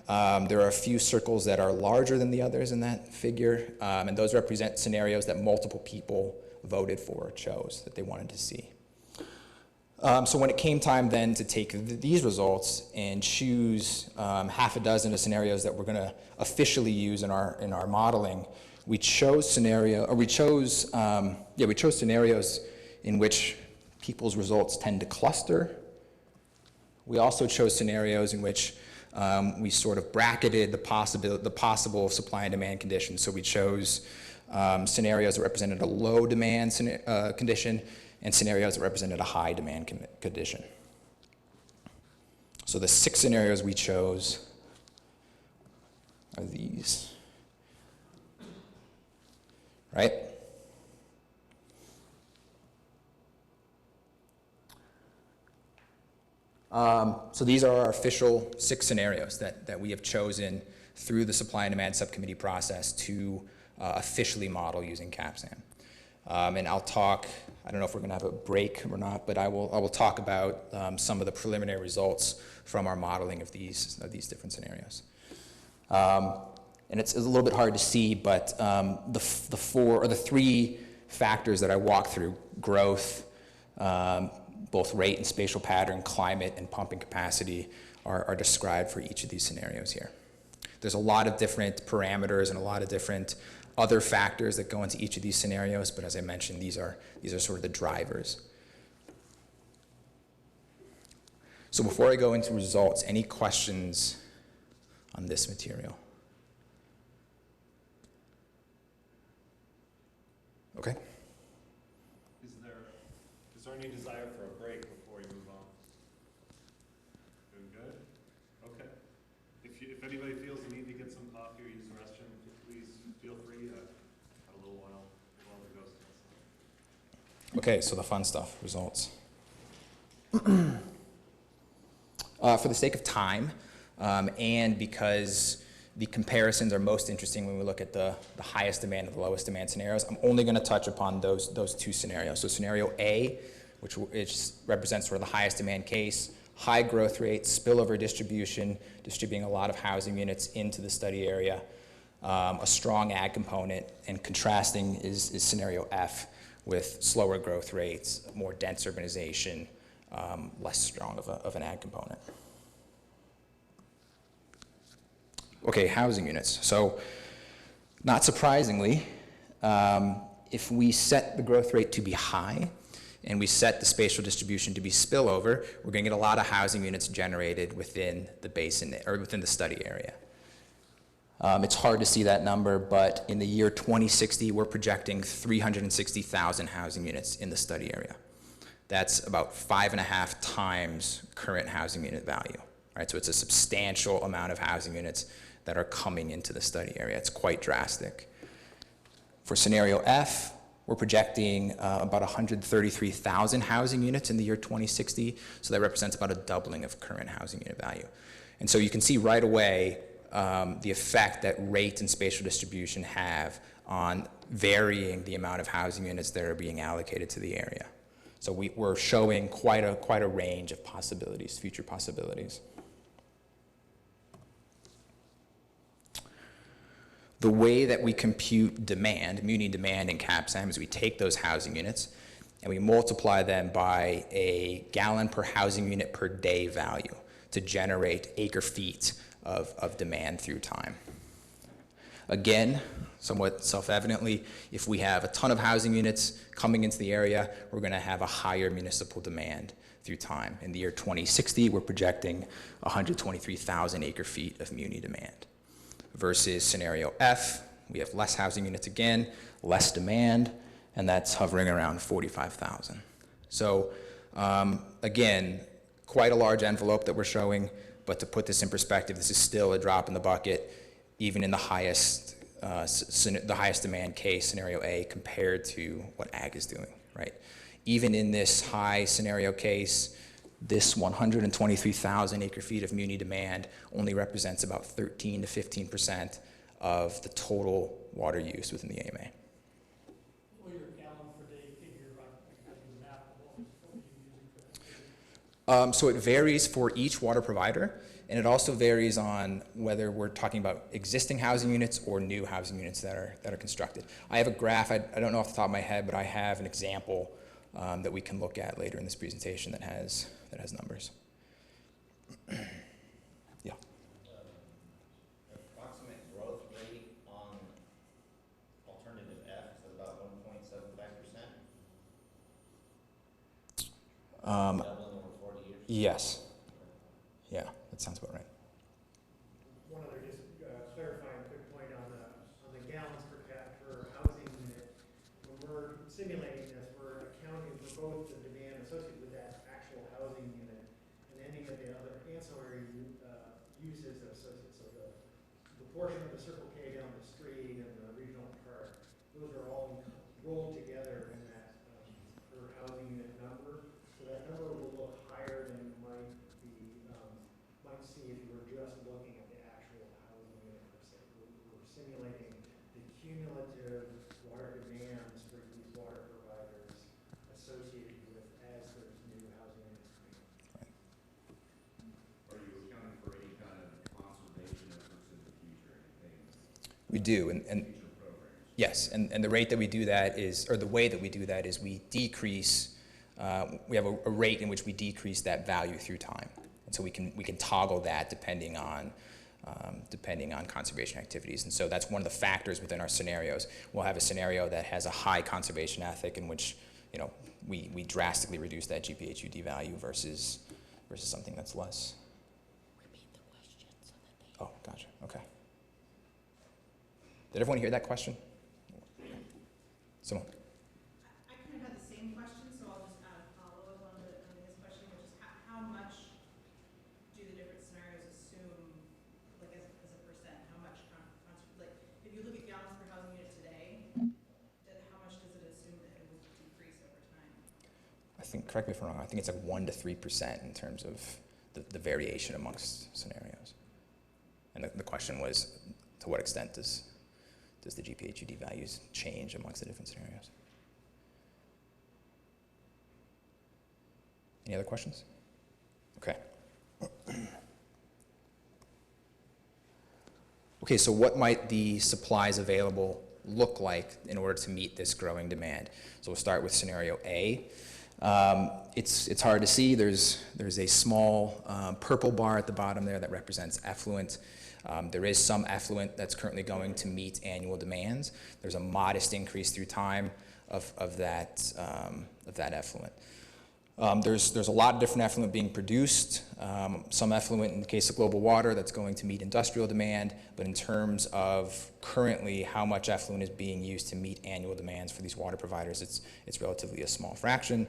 There are a few circles that are larger than the others in that figure, and those represent scenarios that multiple people voted for or chose that they wanted to see. So when it came time then to take these results and choose half a dozen of scenarios that we're going to officially use in our modeling, we chose scenarios in which people's results tend to cluster. We also chose scenarios in which we sort of bracketed the possible supply and demand conditions. So we chose scenarios that represented a low demand condition and scenarios that represented a high demand condition. So the 6 scenarios we chose are these, right? So these are our official 6 scenarios that we have chosen through the supply and demand subcommittee process to officially model using CAPSAM. And I'll talk, I don't know if we're going to have a break or not, but I will talk about some of the preliminary results from our modeling of these different scenarios. And it's a little bit hard to see, but the 3 factors that I walked through, growth, both rate and spatial pattern, climate, and pumping capacity are described for each of these scenarios here. There's a lot of different parameters and a lot of different other factors that go into each of these scenarios, but as I mentioned, these are sort of the drivers. So before I go into results, any questions on this material? Okay. Is there any desire for a break before we move on? Doing good? Okay. If anybody feels the need to get some coffee or use the restroom, please feel free. Have a little while the ghost does. Okay, so the fun stuff, results. For the sake of time, and because the comparisons are most interesting when we look at the highest demand and the lowest demand scenarios, I'm only going to touch upon those 2 scenarios. So scenario A, which represents sort of the highest demand case, high growth rate, spillover distribution, distributing a lot of housing units into the study area, a strong ag component, and contrasting is scenario F with slower growth rates, more dense urbanization, less strong of an ag component. Okay, housing units. So not surprisingly, if we set the growth rate to be high and we set the spatial distribution to be spillover, we're going to get a lot of housing units generated within the basin or within the study area. It's hard to see that number, but in the year 2060, we're projecting 360,000 housing units in the study area. That's about 5.5 times current housing unit value, right? So it's a substantial amount of housing units that are coming into the study area. It's quite drastic. For scenario F, we're projecting about 133,000 housing units in the year 2060, so that represents about a doubling of current housing unit value. And so you can see right away the effect that rate and spatial distribution have on varying the amount of housing units that are being allocated to the area. So we're showing quite a range of possibilities, future possibilities. The way that we compute demand, muni demand in CAPSAM, is we take those housing units and we multiply them by a gallon per housing unit per day value to generate acre feet of demand through time. Again, somewhat self-evidently, if we have a ton of housing units coming into the area, we're going to have a higher municipal demand through time. In the year 2060, we're projecting 123,000 acre feet of muni demand. versus scenario F, we have less housing units again, less demand, and that's hovering around 45,000. So again, quite a large envelope that we're showing, but to put this in perspective, this is still a drop in the bucket, even in the highest demand case, scenario A, compared to what ag is doing, right? Even in this high scenario case, this 123,000 acre feet of muni demand only represents about 13 to 15% of the total water use within the AMA. So it varies for each water provider, and it also varies on whether we're talking about existing housing units or new housing units that are constructed. I have a graph, I don't know off the top of my head, but I have an example that we can look at later in this presentation that has numbers. Yeah. Approximate growth rate on alternative F is about 1.75%. Doubling over 40 years. Yes. Yeah, that sounds about right. One other just clarifying quick point on the gallons per housing unit. When we're simulating this, we're accounting for both the demand associated with that actual housing unit and any of the other ancillary uses associated. So the portion of the Circle K down the street and the regional park, those are all rolled together in that per housing unit number. So that number will look higher than it might see if you were just looking at the actual housing unit per se. We're simulating the cumulative water demands for these water providers associated with as there's new housing units coming in. Are you accounting for any kind of conservation efforts in the future? We do, and yes, and the rate that we do that is, or the way that we do that is we decrease, we have a rate in which we decrease that value through time. And so we can toggle that depending on conservation activities. And so that's one of the factors within our scenarios. We'll have a scenario that has a high conservation ethic in which, you know, we drastically reduce that GPHUD value versus something that's less. Repeat the question so that they... Oh, gotcha. Okay. Did everyone hear that question? Simone. I kind of had the same question, so I'll just add a follow-up on his question, which is how much do the different scenarios assume, like as a percent, how much, like if you look at gallons per housing unit today, how much does it assume that it will decrease over time? I think, correct me if I'm wrong, I think it's like 1 to 3% in terms of the variation amongst scenarios. And the question was, to what extent does the GPHUD values change amongst the different scenarios? Any other questions? Okay. Okay, so what might the supplies available look like in order to meet this growing demand? So we'll start with scenario A. It's hard to see. There's a small purple bar at the bottom there that represents effluent. There is some effluent that's currently going to meet annual demands. There's a modest increase through time of that effluent. There's a lot of different effluent being produced. Some effluent in the case of global water that's going to meet industrial demand, but in terms of currently how much effluent is being used to meet annual demands for these water providers, it's relatively a small fraction.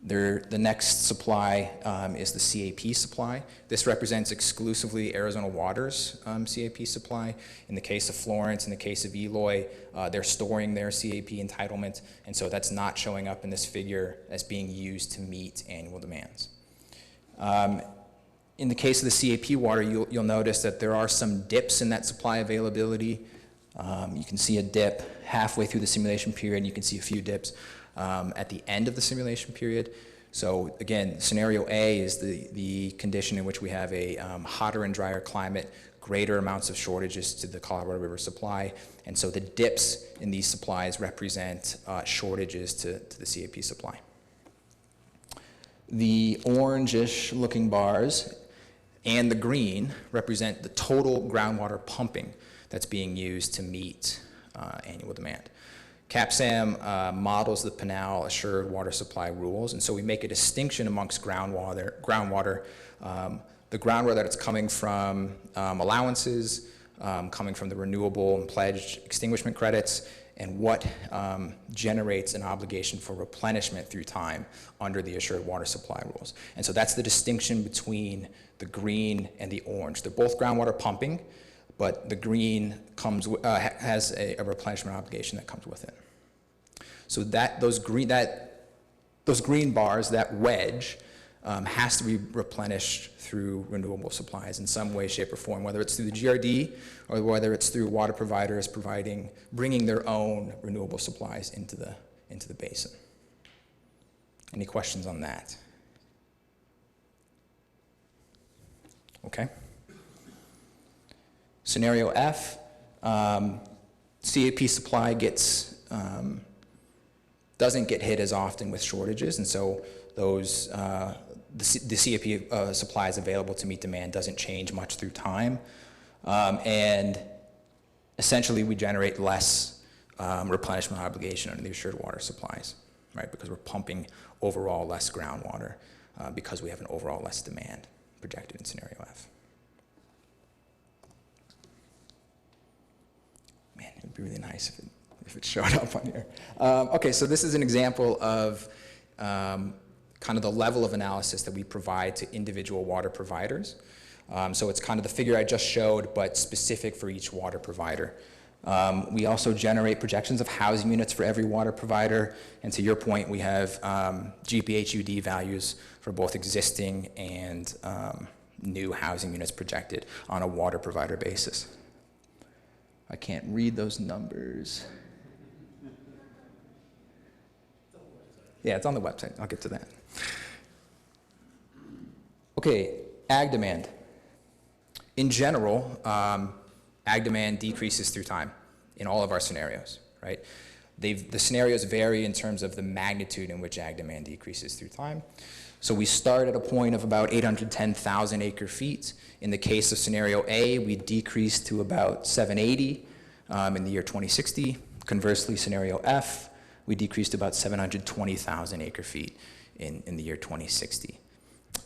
The next supply is the CAP supply. This represents exclusively Arizona Water's CAP supply. In the case of Florence, in the case of Eloy, they're storing their CAP entitlement, and so that's not showing up in this figure as being used to meet annual demands. In the case of the CAP water, you'll notice that there are some dips in that supply availability. You can see a dip halfway through the simulation period, and you can see a few dips at the end of the simulation period. So again, scenario A is the condition in which we have a hotter and drier climate, greater amounts of shortages to the Colorado River supply, and so the dips in these supplies represent shortages to the CAP supply. The orangish looking bars and the green represent the total groundwater pumping that's being used to meet annual demand. CAPSAM models the Pinal Assured Water Supply rules, and so we make a distinction amongst groundwater, the groundwater that's coming from allowances, coming from the renewable and pledged extinguishment credits, and what generates an obligation for replenishment through time under the assured water supply rules. And so that's the distinction between the green and the orange. They're both groundwater pumping, but the green has a replenishment obligation that comes with it. So those green bars, that wedge, has to be replenished through renewable supplies in some way, shape, or form, whether it's through the GRD or whether it's through water providers bringing their own renewable supplies into the basin. Any questions on that? Okay. Scenario F, CAP supply doesn't get hit as often with shortages, and so those the CAP supplies available to meet demand doesn't change much through time, and essentially we generate less replenishment obligation under the assured water supplies, right? Because we're pumping overall less groundwater because we have an overall less demand projected in scenario F. Man, it would be really nice if it showed up on here. Okay, so this is an example of kind of the level of analysis that we provide to individual water providers. So it's kind of the figure I just showed, but specific for each water provider. We also generate projections of housing units for every water provider, and to your point, we have GPHUD values for both existing and new housing units projected on a water provider basis. I can't read those numbers. Yeah, it's on the website. I'll get to that. Okay, ag demand. In general, ag demand decreases through time in all of our scenarios, right? The scenarios vary in terms of the magnitude in which ag demand decreases through time. So we start at a point of about 810,000 acre feet. In the case of scenario A, we decrease to about 780 in the year 2060. Conversely, scenario F, we decreased to about 720,000 acre feet in the year 2060.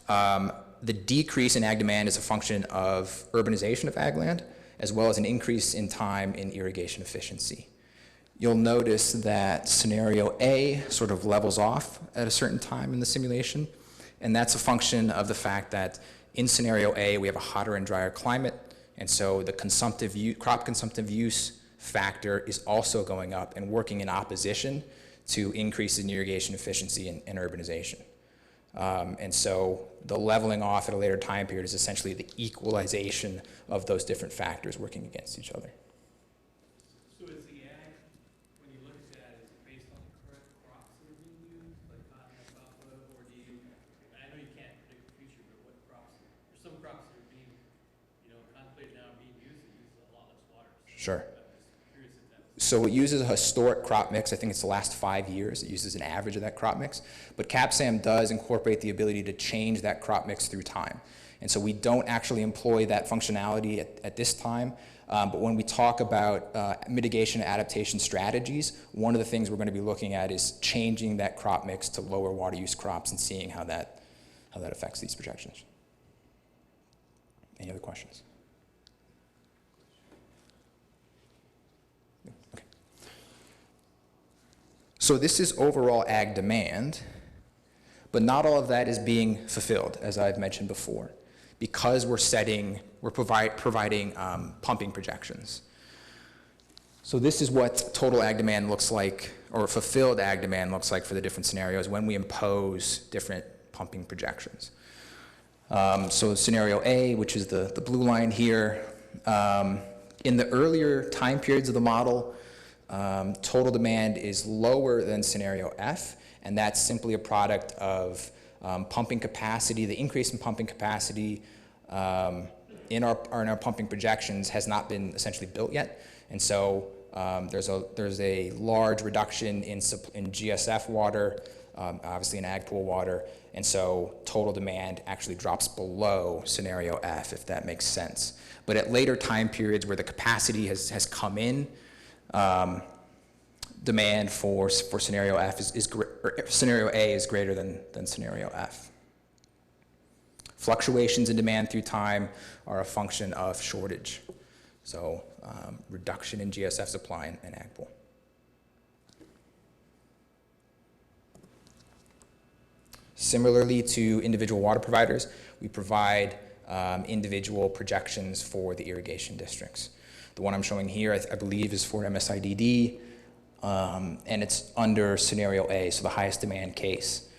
The decrease in ag demand is a function of urbanization of ag land, as well as an increase in time in irrigation efficiency. You'll notice that scenario A sort of levels off at a certain time in the simulation, and that's a function of the fact that in scenario A, we have a hotter and drier climate, and so the crop consumptive use factor is also going up and working in opposition to increases in irrigation efficiency and urbanization. And so the leveling off at a later time period is essentially the equalization of those different factors working against each other. So is the ag, when you look at that, is it based on the correct crops that are being used, like cotton and alfalfa, or do you, I know you can't predict the future, but what crops, there's some crops that are being, contemplated now being used that use a lot less water. Sure. So it uses a historic crop mix. I think it's the last 5 years. It uses an average of that crop mix. But CAPSAM does incorporate the ability to change that crop mix through time. And so we don't actually employ that functionality at this time. But when we talk about mitigation and adaptation strategies, one of the things we're going to be looking at is changing that crop mix to lower water use crops and seeing how that affects these projections. Any other questions? So this is overall ag demand, but not all of that is being fulfilled, as I've mentioned before, because we're providing pumping projections. So this is what total ag demand looks like, or fulfilled ag demand looks like for the different scenarios when we impose different pumping projections. So scenario A, which is the blue line here, in the earlier time periods of the model, total demand is lower than scenario F, and that's simply a product of pumping capacity. The increase in pumping capacity in our pumping projections has not been essentially built yet, and so there's a large reduction in GSF water, obviously in ag pool water, and so total demand actually drops below scenario F, if that makes sense. But at later time periods where the capacity has come in, demand for scenario F scenario A is greater than scenario F. Fluctuations in demand through time are a function of shortage. So reduction in GSF supply and ag pool. Similarly to individual water providers, we provide individual projections for the irrigation districts. The one I'm showing here, I believe, is for MSIDD, and it's under scenario A, so the highest demand case.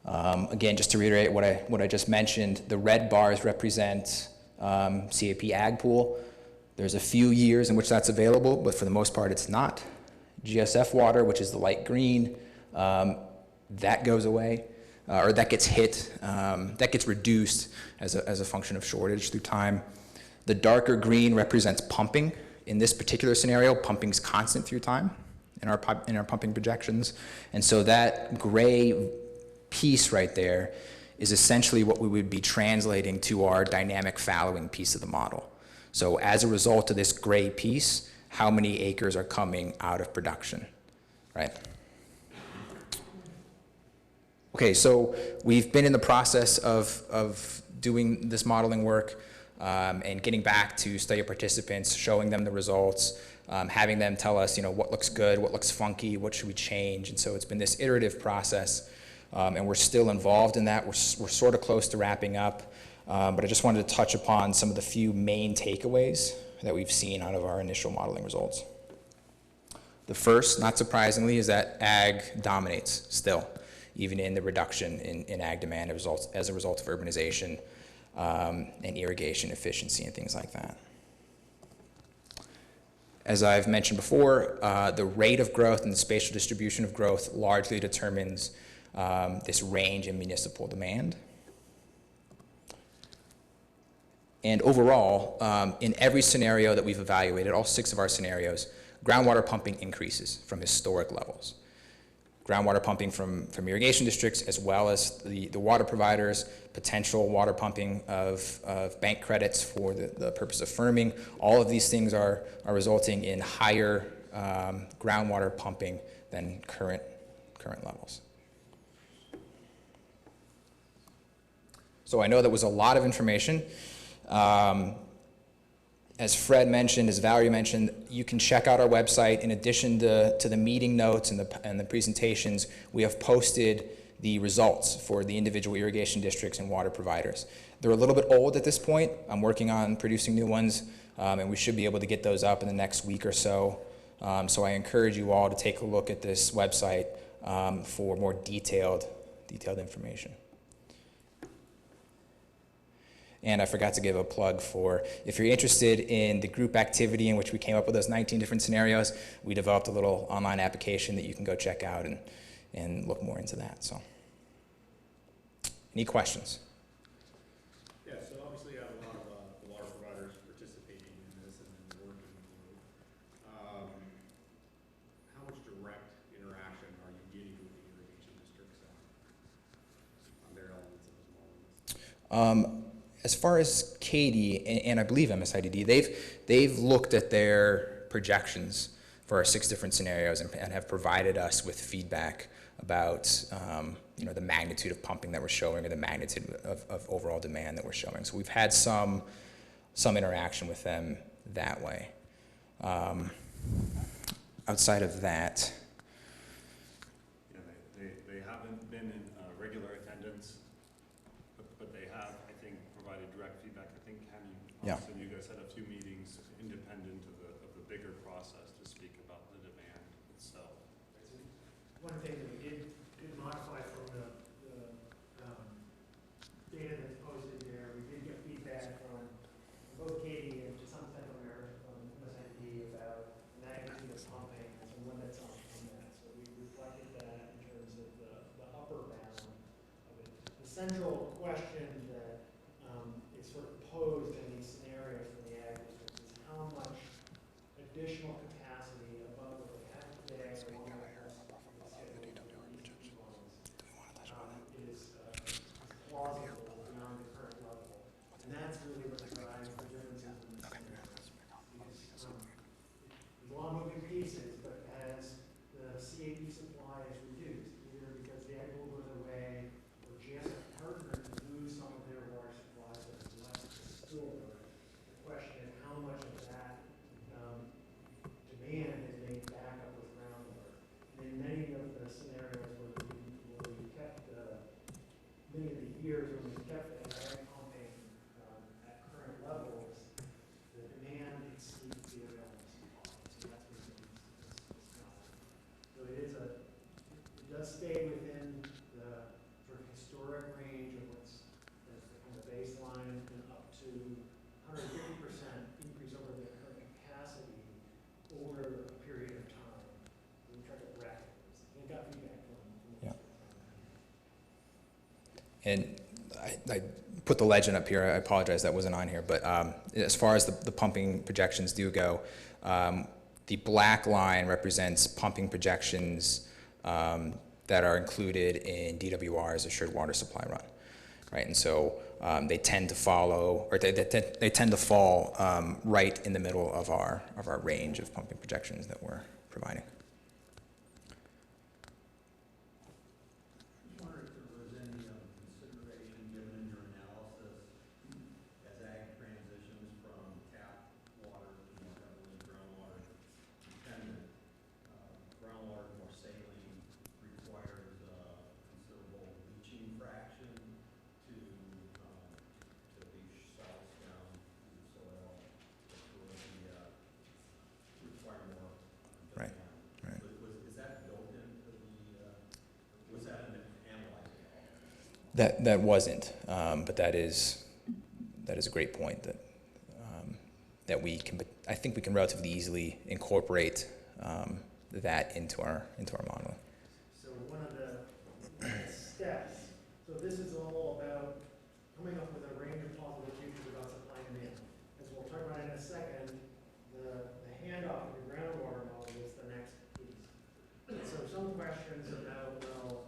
Again, just to reiterate what I just mentioned, the red bars represent CAP ag pool. There's a few years in which that's available, but for the most part it's not. GSF water, which is the light green, that goes away. Or that gets hit, that gets reduced as a function of shortage through time. The darker green represents pumping. In this particular scenario, pumping's constant through time in our pumping projections. And so that gray piece right there is essentially what we would be translating to our dynamic fallowing piece of the model. So as a result of this gray piece, how many acres are coming out of production, right? Okay, so we've been in the process of doing this modeling work and getting back to study participants, showing them the results, having them tell us, what looks good, what looks funky, what should we change. And so it's been this iterative process, and we're still involved in that. We're sort of close to wrapping up, but I just wanted to touch upon some of the few main takeaways that we've seen out of our initial modeling results. The first, not surprisingly, is that ag dominates still, even in the reduction in ag demand as a result of urbanization and irrigation efficiency and things like that. As I've mentioned before, the rate of growth and the spatial distribution of growth largely determines this range in municipal demand. And overall, in every scenario that we've evaluated, all 6 of our scenarios, groundwater pumping increases from historic levels. Groundwater pumping from irrigation districts, as well as the water providers, potential water pumping of bank credits for the purpose of firming. All of these things are resulting in higher groundwater pumping than current levels. So I know that was a lot of information. As Fred mentioned, as Valerie mentioned, you can check out our website. In addition to the meeting notes and the presentations, we have posted the results for the individual irrigation districts and water providers. They're a little bit old at this point. I'm working on producing new ones, and we should be able to get those up in the next week or so. So I encourage you all to take a look at this website for more detailed information. And I forgot to give a plug for, if you're interested in the group activity in which we came up with those 19 different scenarios, we developed a little online application that you can go check out and look more into that. So, any questions? Yeah, so obviously you have a lot of the water providers participating in this and then working with you. How much direct interaction are you getting with the irrigation districts on their elements of this modeling? As far as Katie, and I believe MSIDD, they've looked at their projections for our 6 different scenarios and have provided us with feedback about the magnitude of pumping that we're showing or the magnitude of overall demand that we're showing. So we've had some interaction with them that way. Outside of that, They haven't been in regular attendance, but they have, I think, provided direct feedback. I think said you guys had a few meetings independent of the bigger process to speak about the demand itself. One thing that we did modify from the data that's posted there, we did get feedback from both Katie and to some extent from MSID about the magnitude of pumping and some limits on that. So we reflected that in terms of the upper bound of it. The central question that is sort of posed in these scenarios for the ag districts is how much additional capacity above what they have today or what they have scheduled And I put the legend up here. I apologize that wasn't on here. But as far as the pumping projections do go, the black line represents pumping projections that are included in DWR's Assured Water Supply Run, right? And so they tend to follow, or they tend to fall right in the middle of our range of pumping projections that we're providing. That wasn't, but that is a great point that we can. I think we can relatively easily incorporate that into our modeling. So one of the steps. So this is all about coming up with a range of possible futures about supply and demand. As we'll talk about in a second, the handoff of the groundwater model is the next piece. So some questions about, well,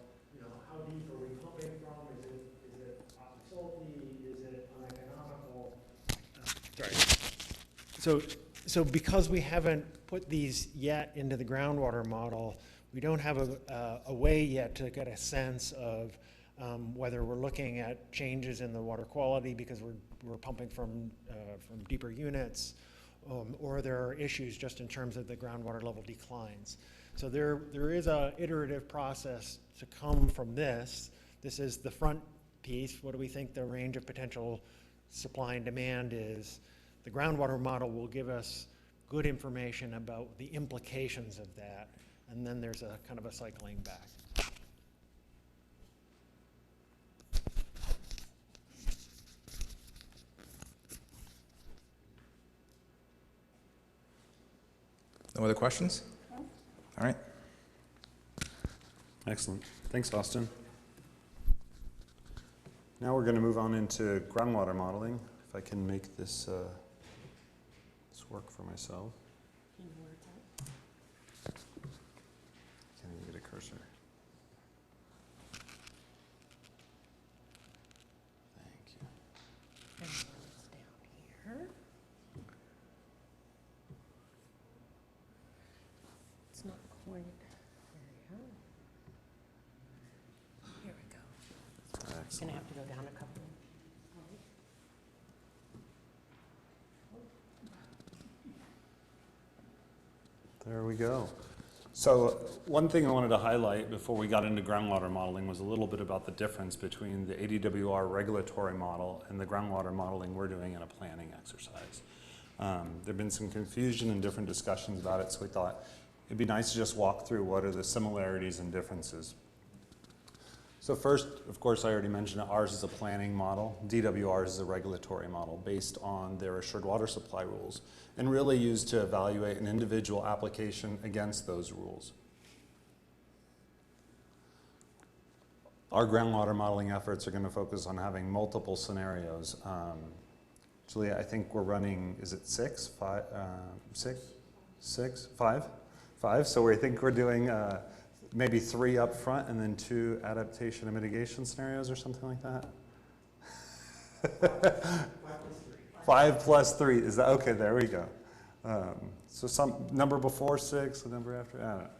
how deep are we pumping from? Is it salty? Is it uneconomical? Right. So because we haven't put these yet into the groundwater model, we don't have a way yet to get a sense of whether we're looking at changes in the water quality because we're pumping from deeper units, or there are issues just in terms of the groundwater level declines. So there is a iterative process to come from this. This is the front piece. What do we think the range of potential supply and demand is? The groundwater model will give us good information about the implications of that, and then there's a kind of a cycling back. No other questions? All right. Excellent. Thanks, Austin. Now we're going to move on into groundwater modeling. If I can make this work for myself. Can't even get a cursor. Thank you. And it's down here. It's not quite. There you go. Here we go. It's going to have to go down a couple. There we go. So one thing I wanted to highlight before we got into groundwater modeling was a little bit about the difference between the ADWR regulatory model and the groundwater modeling we're doing in a planning exercise. There have been some confusion and different discussions about it, so we thought it'd be nice to just walk through what are the similarities and differences. So first, of course, I already mentioned it, ours is a planning model. DWR's is a regulatory model based on their assured water supply rules and really used to evaluate an individual application against those rules. Our groundwater modeling efforts are going to focus on having multiple scenarios. Actually, I think we're running, is it five? So I think we're doing maybe 3 up front and then 2 adaptation and mitigation scenarios or something like that. 5 plus 3. Is that okay? There we go. So some number before 6, the number after. I don't know.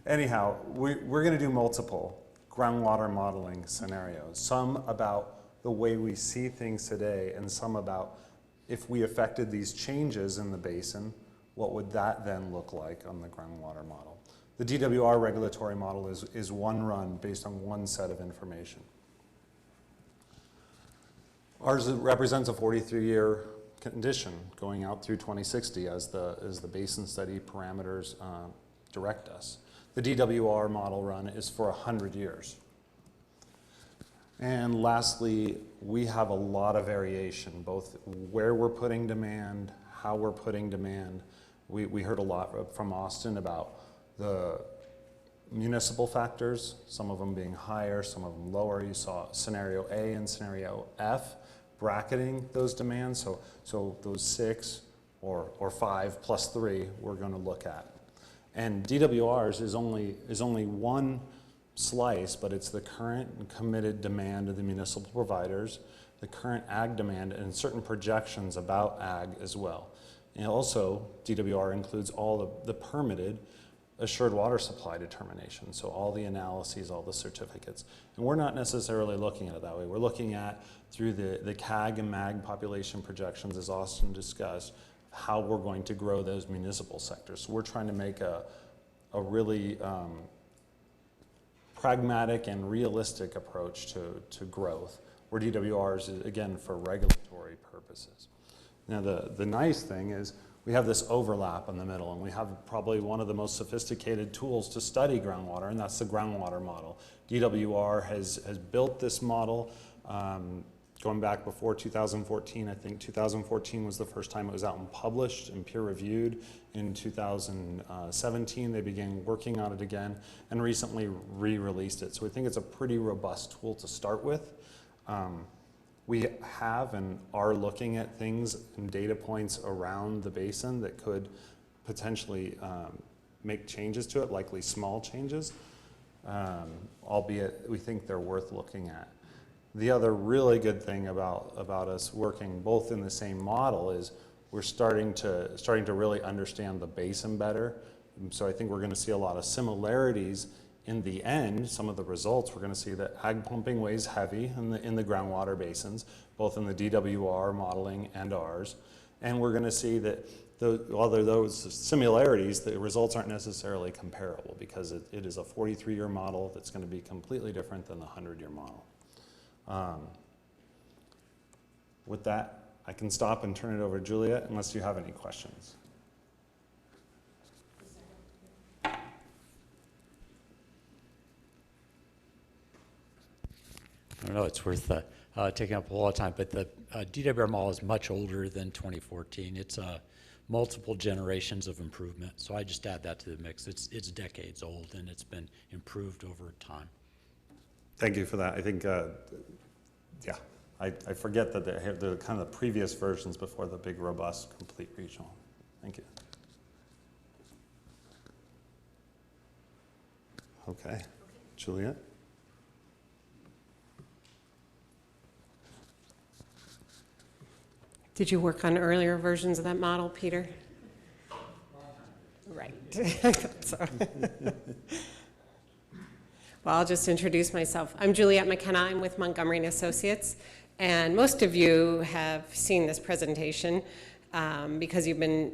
Anyhow, we're going to do multiple groundwater modeling scenarios. Some about the way we see things today, and some about if we affected these changes in the basin, what would that then look like on the groundwater model? The DWR regulatory model is one run based on one set of information. Ours represents a 43-year condition going out through 2060 as the basin study parameters direct us. The DWR model run is for 100 years. And lastly, we have a lot of variation, both where we're putting demand, how we're putting demand. We heard a lot from Austin about the municipal factors, some of them being higher, some of them lower. You saw scenario A and scenario F bracketing those demands. So those 6 or 5 plus 3 we're going to look at. And DWRs is only one slice, but it's the current and committed demand of the municipal providers, the current ag demand, and certain projections about ag as well. And also, DWR includes all of the permitted assured water supply determination, so all the analyses, all the certificates. And we're not necessarily looking at it that way. We're looking at, through the CAG and MAG population projections, as Austin discussed, how we're going to grow those municipal sectors. So we're trying to make a really pragmatic and realistic approach to growth, where DWRs is, again, for regulatory purposes. Now, the nice thing is we have this overlap in the middle, and we have probably one of the most sophisticated tools to study groundwater, and that's the groundwater model. DWR has built this model going back before 2014. I think 2014 was the first time it was out and published and peer-reviewed. In 2017, they began working on it again and recently re-released it. So we think it's a pretty robust tool to start with. We have and are looking at things and data points around the basin that could potentially make changes to it, likely small changes, albeit we think they're worth looking at. The other really good thing about us working both in the same model is we're starting to really understand the basin better. So I think we're going to see a lot of similarities. In the end, some of the results, we're going to see that ag pumping weighs heavy in the groundwater basins, both in the DWR modeling and ours. And we're going to see that while there are those similarities, the results aren't necessarily comparable, because it is a 43-year model that's going to be completely different than the 100-year model. With that, I can stop and turn it over to Juliet unless you have any questions. I don't know, it's worth taking up a lot of time, but the DWR model is much older than 2014. It's multiple generations of improvement, so I just add that to the mix. It's decades old, and it's been improved over time. Thank you for that. I think, yeah, I forget that they have the kind of the previous versions before the big, robust, complete regional. Thank you. Okay, Juliet? Did you work on earlier versions of that model, Peter? Right. I thought so. Well, I'll just introduce myself. I'm Juliet McKenna. I'm with Montgomery & Associates. And most of you have seen this presentation because you've been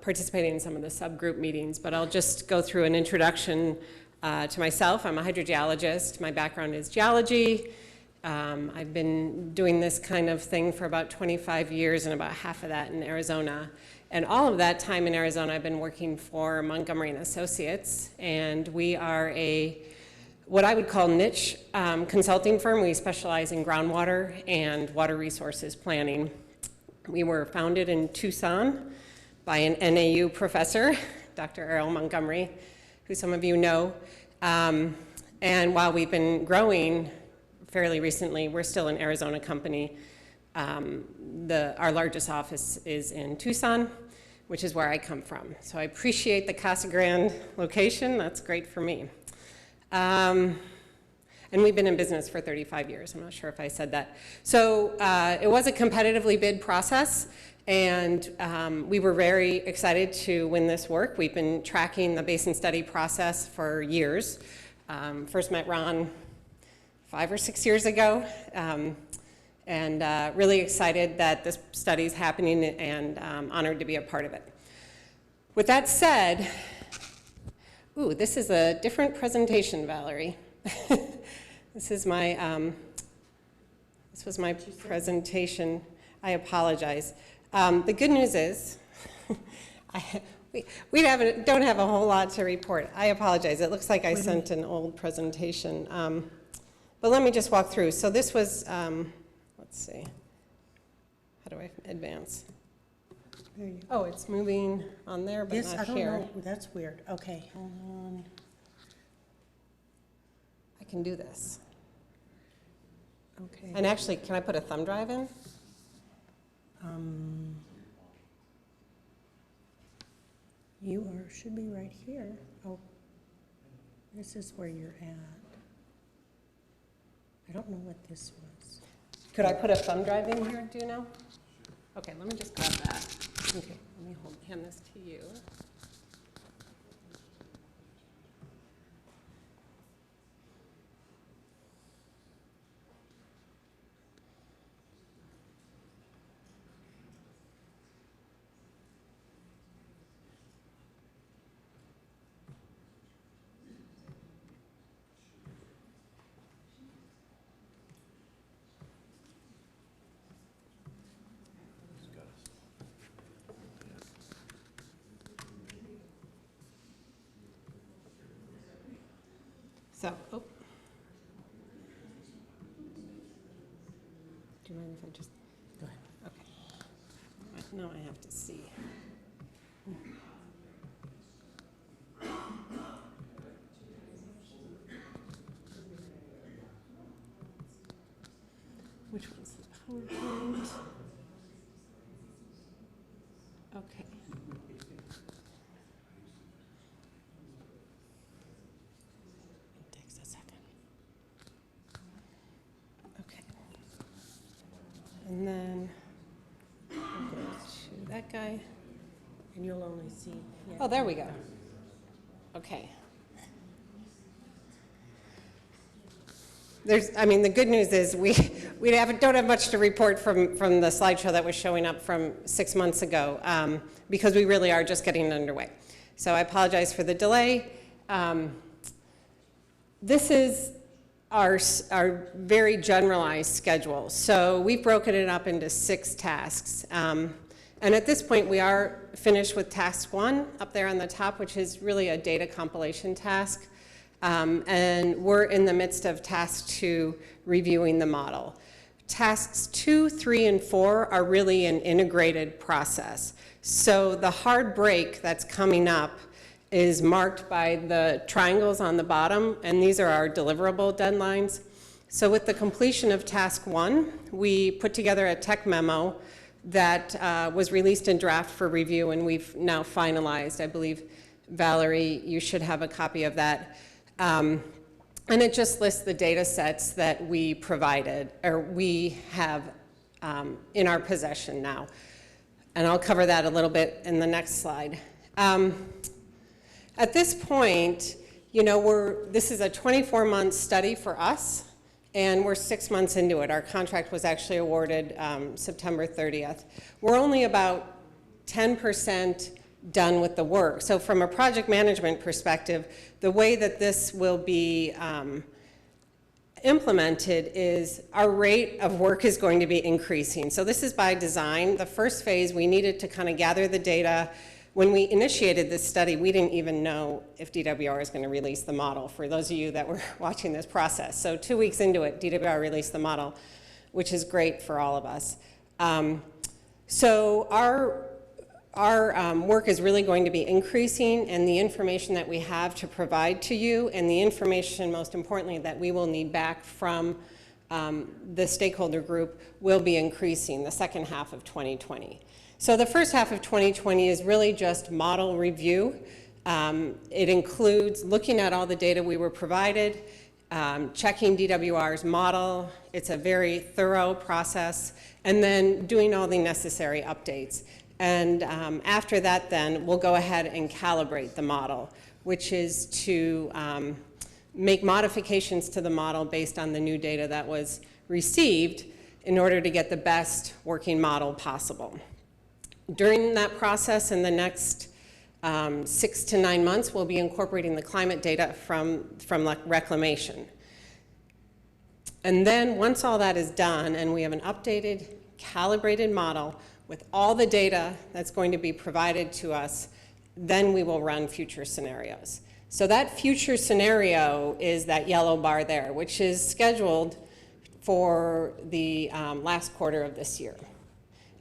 participating in some of the subgroup meetings. But I'll just go through an introduction to myself. I'm a hydrogeologist. My background is geology. I've been doing this kind of thing for about 25 years, and about half of that in Arizona. And all of that time in Arizona, I've been working for Montgomery & Associates, and we are what I would call niche consulting firm. We specialize in groundwater and water resources planning. We were founded in Tucson by an NAU professor, Dr. Errol Montgomery, who some of you know. And while we've been growing fairly recently, we're still an Arizona company. Our largest office is in Tucson, which is where I come from. So I appreciate the Casa Grande location. That's great for me. And we've been in business for 35 years. I'm not sure if I said that. So it was a competitively bid process, and we were very excited to win this work. We've been tracking the basin study process for years. First met Ron 5 or 6 years ago, and really excited that this study is happening, and honored to be a part of it. With that said, ooh, this is a different presentation, Valerie. This was my presentation. I apologize. The good news is, we don't have a whole lot to report. I apologize. It looks like I sent an old presentation. But let me just walk through. So this was, let's see, how do I advance? Oh, it's moving on there, but not here. Know. That's weird. Okay, hold on. can do this. Okay. And actually, can I put a thumb drive in? You should be right here. Oh, this is where you're at. I don't know what this was. Could I put a thumb drive in here, do you know? Okay, let me just grab that. Okay, let me hand this to you. So, oh. Do you mind if I just, go ahead, okay. Now I have to see. Which one's the PowerPoint? Okay. Takes a second. Okay. And then we'll go to that guy. And you'll only see. Yeah. Oh, there we go. Okay. The good news is we don't have much to report from the slideshow that was showing up from 6 months ago, because we really are just getting underway. So I apologize for the delay. This is our very generalized schedule. So we've broken it up into 6 tasks. And at this point, we are finished with task 1 up there on the top, which is really a data compilation task. And we're in the midst of task 2, reviewing the model. Tasks 2, 3, and 4 are really an integrated process. So the hard break that's coming up is marked by the triangles on the bottom, and these are our deliverable deadlines. So with the completion of task 1, we put together a tech memo that was released in draft for review, and we've now finalized. I believe, Valerie, you should have a copy of that. And it just lists the data sets that we provided, or we have in our possession now. And I'll cover that a little bit in the next slide. At this point, this is a 24-month study for us, and we're 6 months into it. Our contract was actually awarded September 30th. We're only about 10% done with the work. So from a project management perspective, the way that this will be implemented is our rate of work is going to be increasing. So this is by design. The first phase, we needed to kind of gather the data. When we initiated this study, we didn't even know if DWR is going to release the model, for those of you that were watching this process. So 2 weeks into it, DWR released the model, which is great for all of us. So our work is really going to be increasing, and the information that we have to provide to you, and the information, most importantly, that we will need back from the stakeholder group will be increasing the second half of 2020. So the first half of 2020 is really just model review. It includes looking at all the data we were provided, checking DWR's model. It's a very thorough process, and then doing all the necessary updates. And after that, then, we'll go ahead and calibrate the model, which is to make modifications to the model based on the new data that was received in order to get the best working model possible. During that process, in the next 6 to 9 months, we'll be incorporating the climate data from reclamation. And then once all that is done and we have an updated, calibrated model with all the data that's going to be provided to us, then we will run future scenarios. So that future scenario is that yellow bar there, which is scheduled for the last quarter of this year.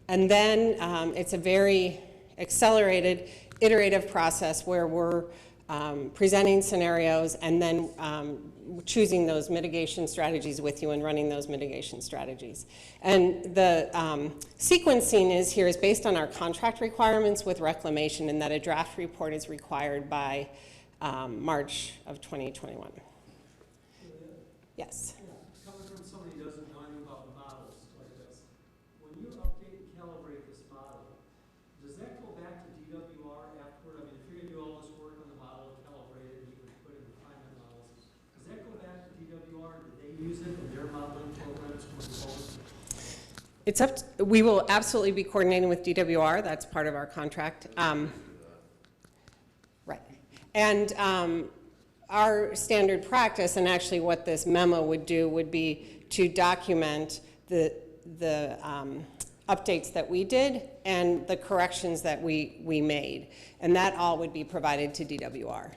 And then it's a very accelerated, iterative process where we're presenting scenarios, and then choosing those mitigation strategies with you and running those mitigation strategies. And the sequencing is based on our contract requirements with reclamation, and that a draft report is required by March of 2021. Yes. Coming from somebody who doesn't know anything about models like this, when you update and calibrate this model, does that go back to DWR afterward? I mean, if you're going to do all this work on the model and calibrate it, and you would put in refinement models, does that go back to DWR? Do they use it in their modeling programs going forward? It's up to, we will absolutely be coordinating with DWR. That's part of our contract. Right. And our standard practice, and actually what this memo would do, would be to document the updates that we did and the corrections that we made. And that all would be provided to DWR.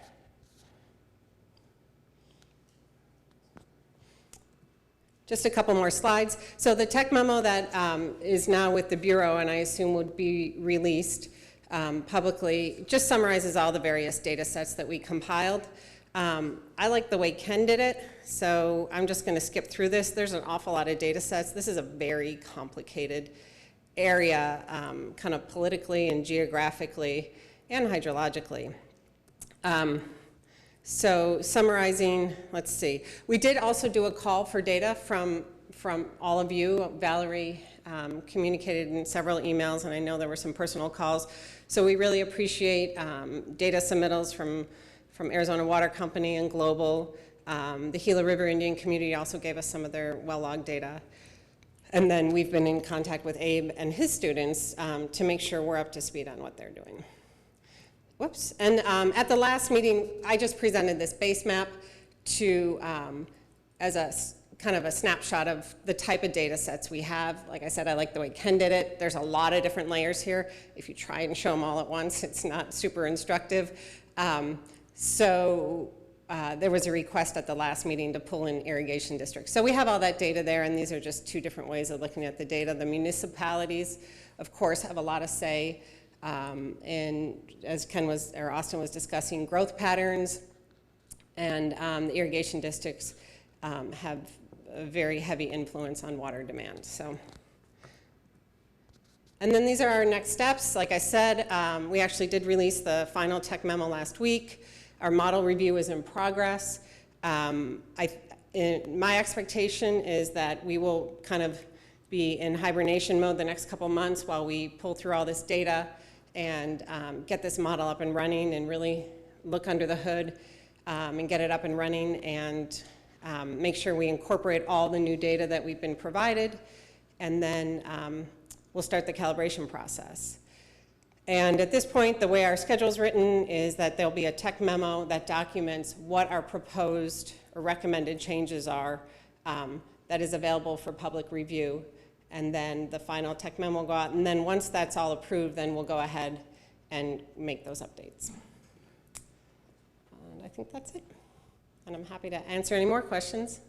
Just a couple more slides. So the tech memo that is now with the Bureau, and I assume would be released publicly, just summarizes all the various data sets that we compiled. I like the way Ken did it, so I'm just going to skip through this. There's an awful lot of data sets. This is a very complicated area, kind of politically and geographically and hydrologically. So summarizing, let's see. We did also do a call for data from all of you. Valerie communicated in several emails, and I know there were some personal calls. So we really appreciate data submittals from Arizona Water Company and Global. The Gila River Indian community also gave us some of their well-logged data. And then we've been in contact with Abe and his students to make sure we're up to speed on what they're doing. Whoops. And at the last meeting, I just presented this base map to, as a kind of a snapshot of the type of data sets we have. Like I said, I like the way Ken did it. There's a lot of different layers here. If you try and show them all at once, it's not super instructive. So there was a request at the last meeting to pull in irrigation districts. So we have all that data there, and these are just two different ways of looking at the data. The municipalities, of course, have a lot of say. And as Austin was discussing, growth patterns, and the irrigation districts have a very heavy influence on water demand. So, and then these are our next steps. Like I said, we actually did release the final tech memo last week. Our model review is in progress. My expectation is that we will kind of be in hibernation mode the next couple months while we pull through all this data and get this model up and running and really look under the hood and get it up and running and make sure we incorporate all the new data that we've been provided, and then we'll start the calibration process. And at this point, the way our schedule is written is that there'll be a tech memo that documents what our proposed or recommended changes are that is available for public review. And then the final tech memo will go out. And then once that's all approved, then we'll go ahead and make those updates. And I think that's it. And I'm happy to answer any more questions.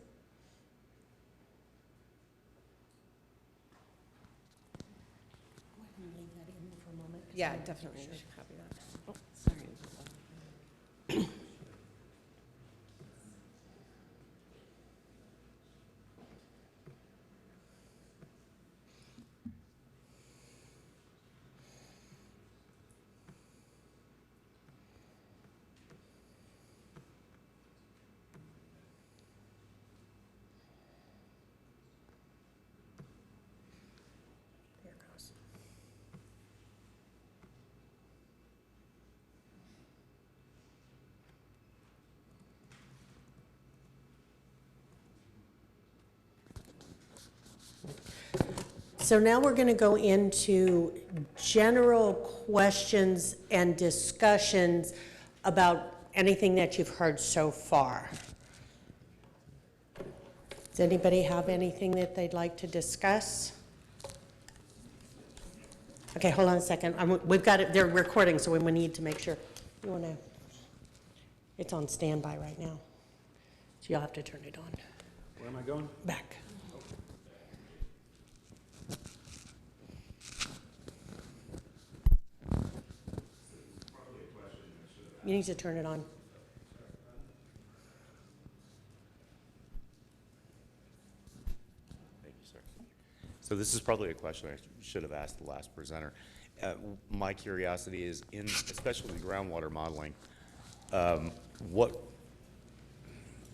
Yeah, definitely. You should copy that. Oh, sorry. So now we're going to go into general questions and discussions about anything that you've heard so far. Does anybody have anything that they'd like to discuss? Okay, hold on a second. We've got it, they're recording, so we need to make sure. You want to, it's on standby right now, so you'll have to turn it on. Where am I going? Back. You need to turn it on. Thank you, sir. So this is probably a question I should have asked the last presenter. My curiosity is, especially groundwater modeling, what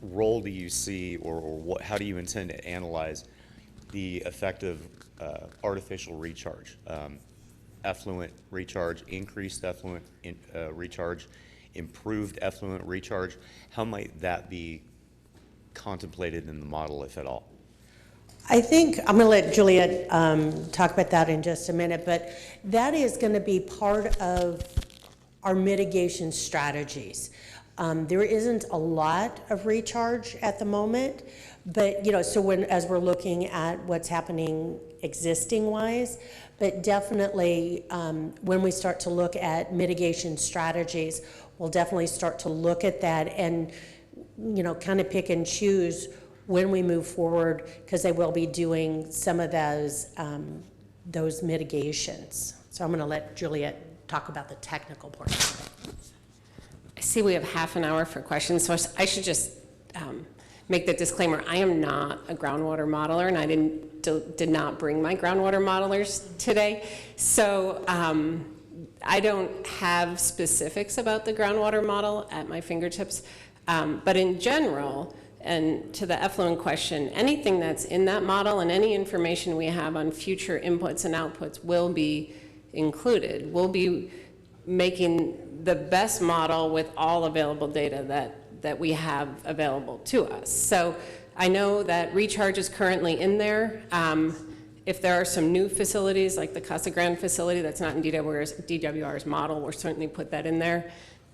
role do you see, or how do you intend to analyze the effect of artificial recharge? Effluent recharge, increased effluent recharge, improved effluent recharge. How might that be contemplated in the model, if at all? I think, I'm going to let Juliet talk about that in just a minute, but that is going to be part of our mitigation strategies. There isn't a lot of recharge at the moment, but, so as we're looking at what's happening existing-wise, but definitely when we start to look at mitigation strategies, we'll definitely start to look at that and, kind of pick and choose when we move forward, because they will be doing some of those mitigations. So I'm going to let Juliet talk about the technical portion of it. I see we have half an hour for questions, so I should just make the disclaimer. I am not a groundwater modeler, and I did not bring my groundwater modelers today. So I don't have specifics about the groundwater model at my fingertips. But in general, and to the effluent question, anything that's in that model and any information we have on future inputs and outputs will be included. We'll be making the best model with all available data that we have available to us. So I know that recharge is currently in there. If there are some new facilities, like the Casa Grande facility that's not in DWR's model, we'll certainly put that in there.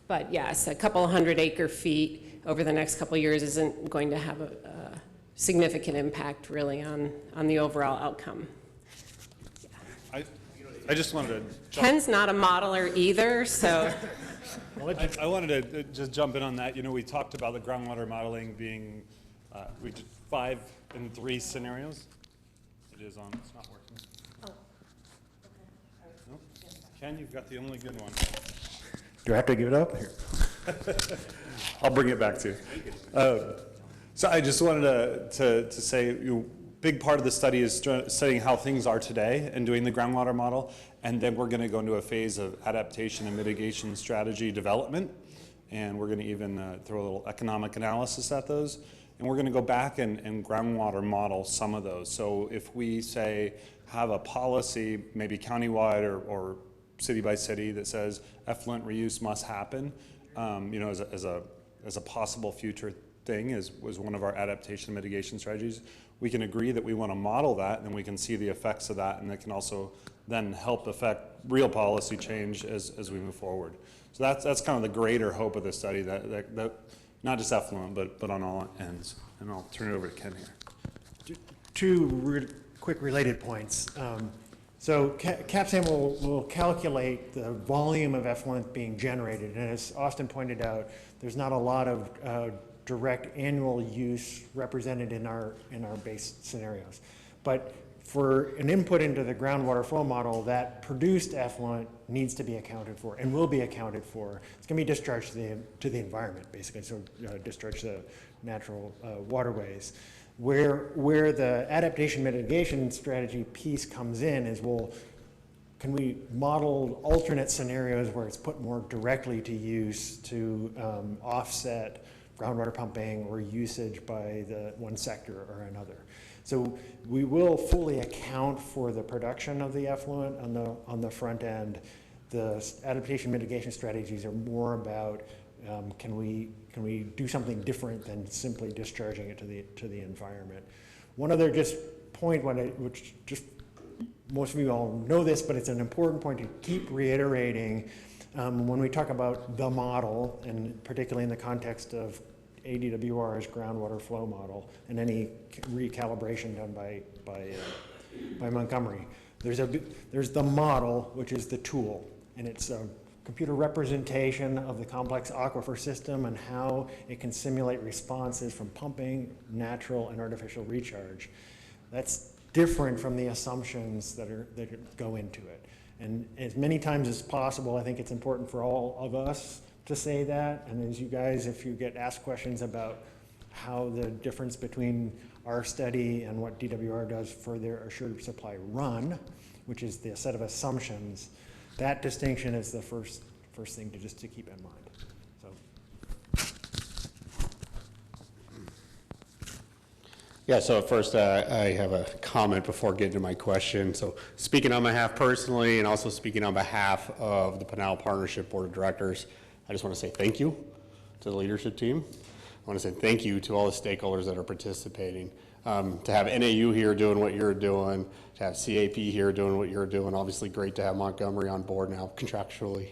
But yes, a couple 100 acre feet over the next couple of years isn't going to have a significant impact really on the overall outcome. I just wanted to Ken's not a modeler either, so. I wanted to just jump in on that. We talked about the groundwater modeling being, we did 5 and 3 scenarios. It is on, it's not working. Oh, okay. Nope. Ken, you've got the only good one. Do I have to give it up? Here. I'll bring it back to you. So I just wanted to say, big part of the study is studying how things are today and doing the groundwater model, and then we're going to go into a phase of adaptation and mitigation strategy development, and we're going to even throw a little economic analysis at those, and we're going to go back and groundwater model some of those. So if we say have a policy, maybe countywide or city by city, that says effluent reuse must happen, as a possible future thing, was one of our adaptation mitigation strategies. We can agree that we want to model that, and we can see the effects of that, and it can also then help affect real policy change as we move forward. So that's kind of the greater hope of the study, that not just effluent, but on all ends. And I'll turn it over to Ken here. Two quick related points. So CAPSAM will calculate the volume of effluent being generated, and as Austin pointed out, there's not a lot of direct annual use represented in our base scenarios. But for an input into the groundwater flow model, that produced effluent needs to be accounted for and will be accounted for. It's going to be discharged to the environment, basically, so discharged to natural waterways. Where the adaptation mitigation strategy piece comes in is, can we model alternate scenarios where it's put more directly to use to offset groundwater pumping or usage by the one sector or another. So we will fully account for the production of the effluent on the front end. The adaptation mitigation strategies are more about can we do something different than simply discharging it to the environment. One other just point, which just most of you all know this, but it's an important point to keep reiterating when we talk about the model, and particularly in the context of ADWR's groundwater flow model and any recalibration done by Montgomery. There's the model, which is the tool, and it's a computer representation of the complex aquifer system and how it can simulate responses from pumping, natural, and artificial recharge. That's different from the assumptions that go into it. And as many times as possible, I think it's important for all of us to say that. And as you guys, if you get asked questions about how the difference between our study and what DWR does for their assured supply run, which is the set of assumptions, that distinction is the first thing to keep in mind. Yeah, so first I have a comment before getting to my question. So speaking on my behalf personally and also speaking on behalf of the Pinal Partnership Board of Directors, I just want to say thank you to the leadership team. I want to say thank you to all the stakeholders that are participating. To have NAU here doing what you're doing, to have CAP here doing what you're doing, obviously great to have Montgomery on board now contractually,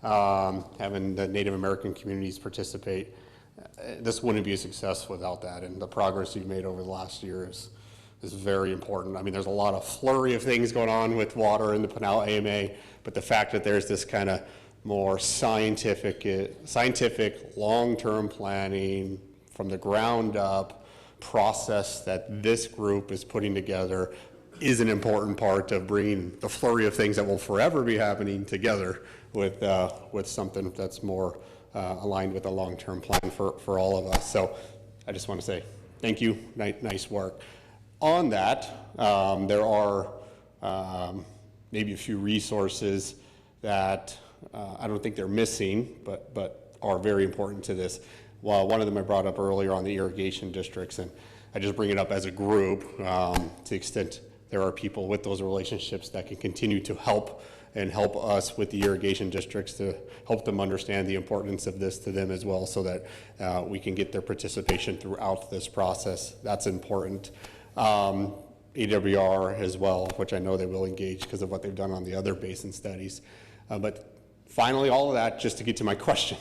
having the Native American communities participate. This wouldn't be a success without that, and the progress you've made over the last year is very important. I mean, there's a lot of flurry of things going on with water in the Pinal AMA, but the fact that there's this kind of more scientific long-term planning from the ground up process that this group is putting together is an important part of bringing the flurry of things that will forever be happening together with something that's more aligned with a long-term plan for all of us. So I just want to say thank you, nice work. On that, there are maybe a few resources that I don't think they're missing, but are very important to this. Well, one of them I brought up earlier on the irrigation districts, and I just bring it up as a group to the extent there are people with those relationships that can continue to help us with the irrigation districts to help them understand the importance of this to them as well, so that we can get their participation throughout this process. That's important. AWR as well, which I know they will engage because of what they've done on the other basin studies. But finally, all of that, just to get to my question.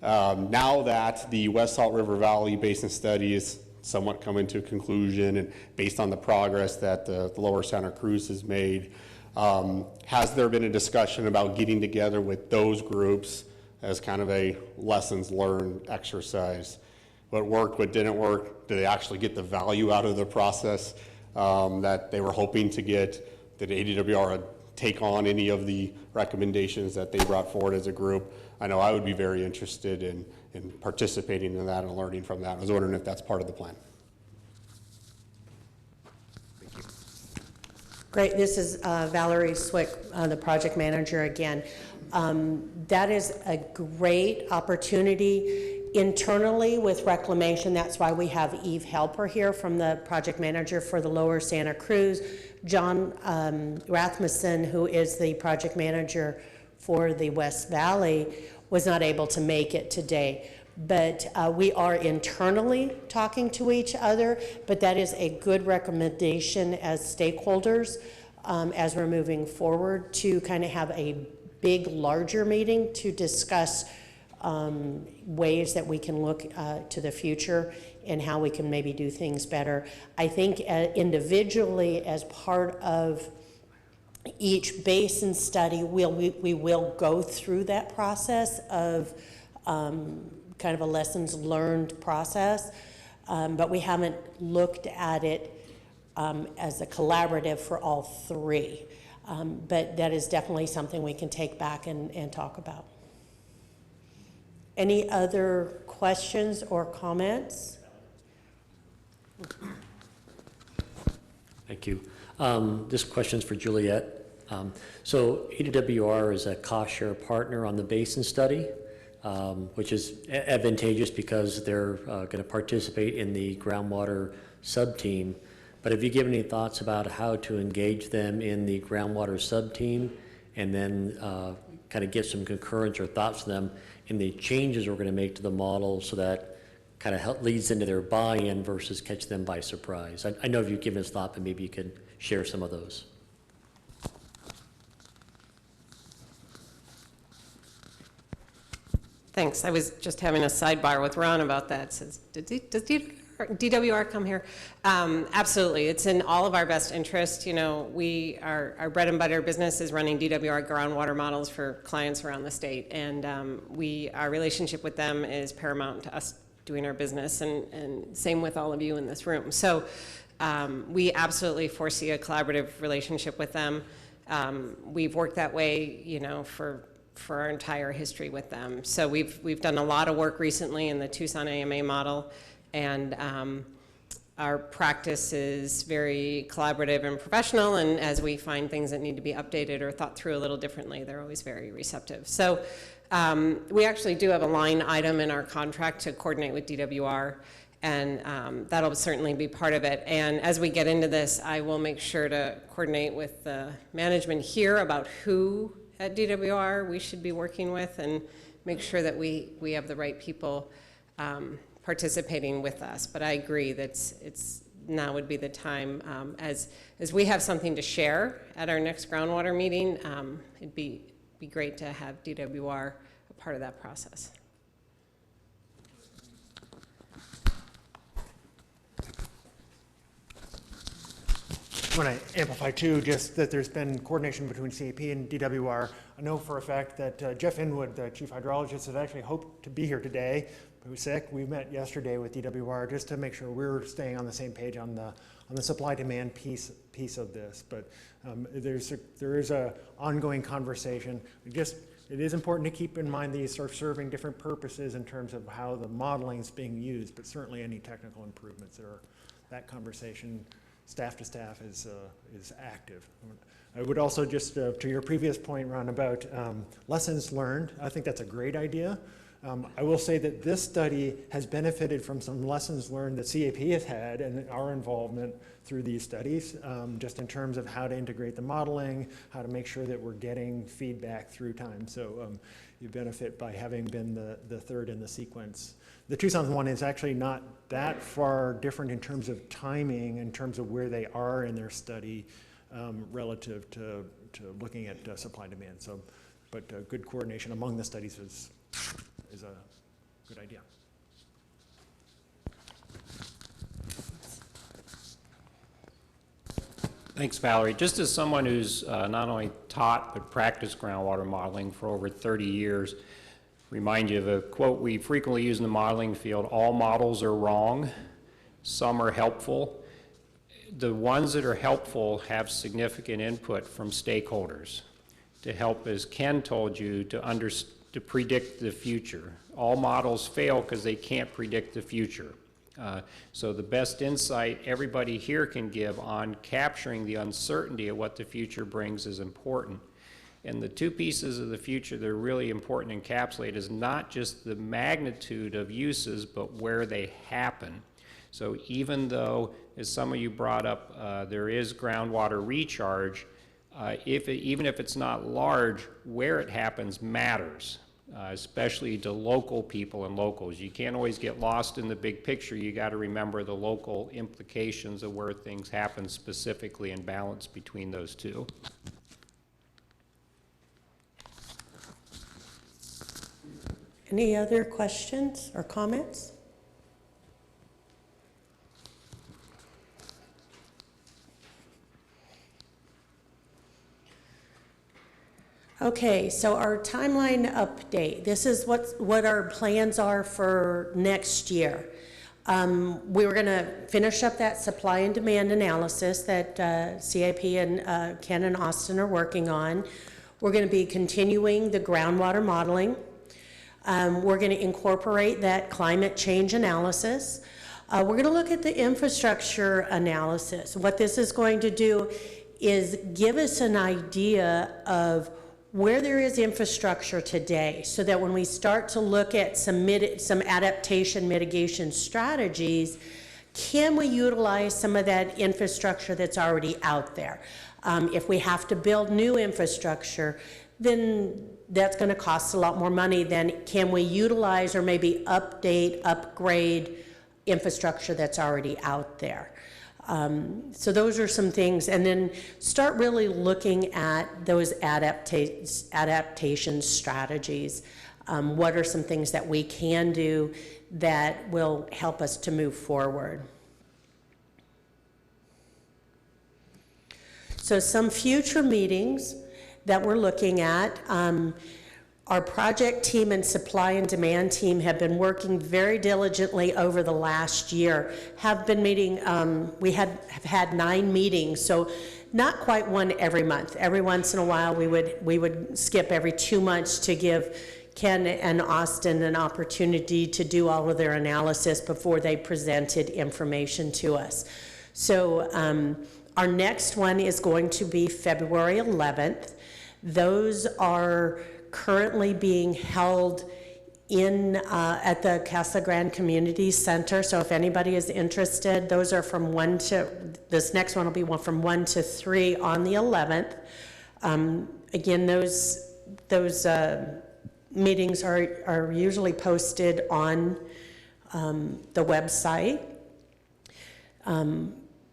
Now that the West Salt River Valley Basin study is somewhat coming to a conclusion, and based on the progress that the Lower Santa Cruz has made, has there been a discussion about getting together with those groups as kind of a lessons learned exercise? What worked, what didn't work? Did they actually get the value out of the process that they were hoping to get? Did ADWR take on any of the recommendations that they brought forward as a group? I know I would be very interested in participating in that and learning from that. I was wondering if that's part of the plan. Great. This is Valerie Swick, the project manager again. That is a great opportunity internally with reclamation. That's why we have Eve Helper here from the project manager for the Lower Santa Cruz. John Rasmussen, who is the project manager for the West Valley, was not able to make it today. But we are internally talking to each other, but that is a good recommendation as stakeholders as we're moving forward to kind of have a big, larger meeting to discuss ways that we can look to the future and how we can maybe do things better. I think individually, as part of each basin study, we will go through that process of kind of a lessons learned process, but we haven't looked at it as a collaborative for all three. But that is definitely something we can take back and talk about. Any other questions or comments? Thank you. This question's for Juliet. So AWR is a cost share partner on the basin study, which is advantageous because they're going to participate in the groundwater sub-team. But have you given any thoughts about how to engage them in the groundwater sub-team and then kind of get some concurrence or thoughts from them in the changes we're going to make to the model so that kind of leads into their buy-in versus catch them by surprise? I know you've given us thought, but maybe you could share some of those. Thanks. I was just having a sidebar with Ron about that. Says, does DWR come here? Absolutely. It's in all of our best interest. You know, our bread and butter business is running DWR groundwater models for clients around the state, and our relationship with them is paramount to us doing our business, and same with all of you in this room. So we absolutely foresee a collaborative relationship with them. We've worked that way, you know, for for our entire history with them. So we've done a lot of work recently in the Tucson AMA model, and our practice is very collaborative and professional, and as we find things that need to be updated or thought through a little differently, they're always very receptive. So we actually do have a line item in our contract to coordinate with DWR, and that'll certainly be part of it. And as we get into this, I will make sure to coordinate with the management here about who at DWR we should be working with, and make sure that we have the right people participating with us. But I agree that it's now would be the time, as we have something to share at our next groundwater meeting, it'd be great to have DWR a part of that process. I want to amplify too, just that there's been coordination between CAP and DWR. I know for a fact that Jeff Inwood, the chief hydrologist, had actually hoped to be here today, but was sick. We met yesterday with DWR just to make sure we're staying on the same page on the supply-demand piece of this. But there is a ongoing conversation. It is important to keep in mind these are serving different purposes in terms of how the modeling is being used, but certainly any technical improvements that conversation staff to staff is active. I would also just, to your previous point, Ron, about lessons learned, I think that's a great idea. I will say that this study has benefited from some lessons learned that CAP has had and our involvement through these studies, just in terms of how to integrate the modeling, how to make sure that we're getting feedback through time. So you benefit by having been the third in the sequence. The Tucson one is actually not that far different in terms of timing, in terms of where they are in their study relative to looking at supply and demand. So, but good coordination among the studies is a good idea. Thanks, Valerie. Just as someone who's not only taught but practiced groundwater modeling for over 30 years, remind you of a quote we frequently use in the modeling field: all models are wrong, some are helpful. The ones that are helpful have significant input from stakeholders to help, as Ken told you, to predict the future. All models fail because they can't predict the future. So the best insight everybody here can give on capturing the uncertainty of what the future brings is important. And the two pieces of the future that are really important to encapsulate is not just the magnitude of uses, but where they happen. So even though, as some of you brought up, there is groundwater recharge, even if it's not large, where it happens matters, especially to local people and locals. You can't always get lost in the big picture. You got to remember the local implications of where things happen specifically and balance between those two. Any other questions or comments? Okay, so our timeline update. This is what our plans are for next year. We were going to finish up that supply and demand analysis that CIP and Ken and Austin are working on. We're going to be continuing the groundwater modeling. We're going to incorporate that climate change analysis. We're going to look at the infrastructure analysis. What this is going to do is give us an idea of where there is infrastructure today, so that when we start to look at some adaptation mitigation strategies, can we utilize some of that infrastructure that's already out there? If we have to build new infrastructure, then that's going to cost a lot more money than can we utilize or maybe upgrade infrastructure that's already out there. So those are some things, and then start really looking at those adaptation strategies. What are some things that we can do that will help us to move forward? So some future meetings that we're looking at. Our project team and supply and demand team have been working very diligently over the last year, have been meeting, have had 9 meetings, so not quite one every month. Every once in a while, we would skip every 2 months to give Ken and Austin an opportunity to do all of their analysis before they presented information to us. So our next one is going to be February 11th. Those are currently being held in at the Casa Grande Community Center. So if anybody is interested, those are from 1 to, this next one will be from 1 to 3 on the 11th. Again, those meetings are usually posted on the website.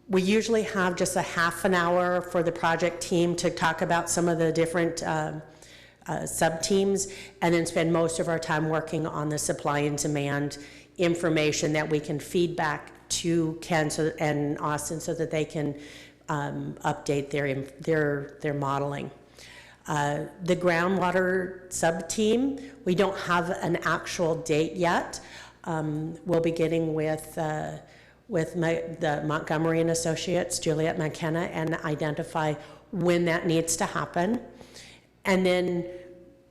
We usually have just a half an hour for the project team to talk about some of the different sub-teams, and then spend most of our time working on the supply and demand information that we can feed back to Ken and Austin so that they can update their modeling. The groundwater sub-team, we don't have an actual date yet. We'll be getting with the Montgomery and Associates, Juliet McKenna, and identify when that needs to happen. And then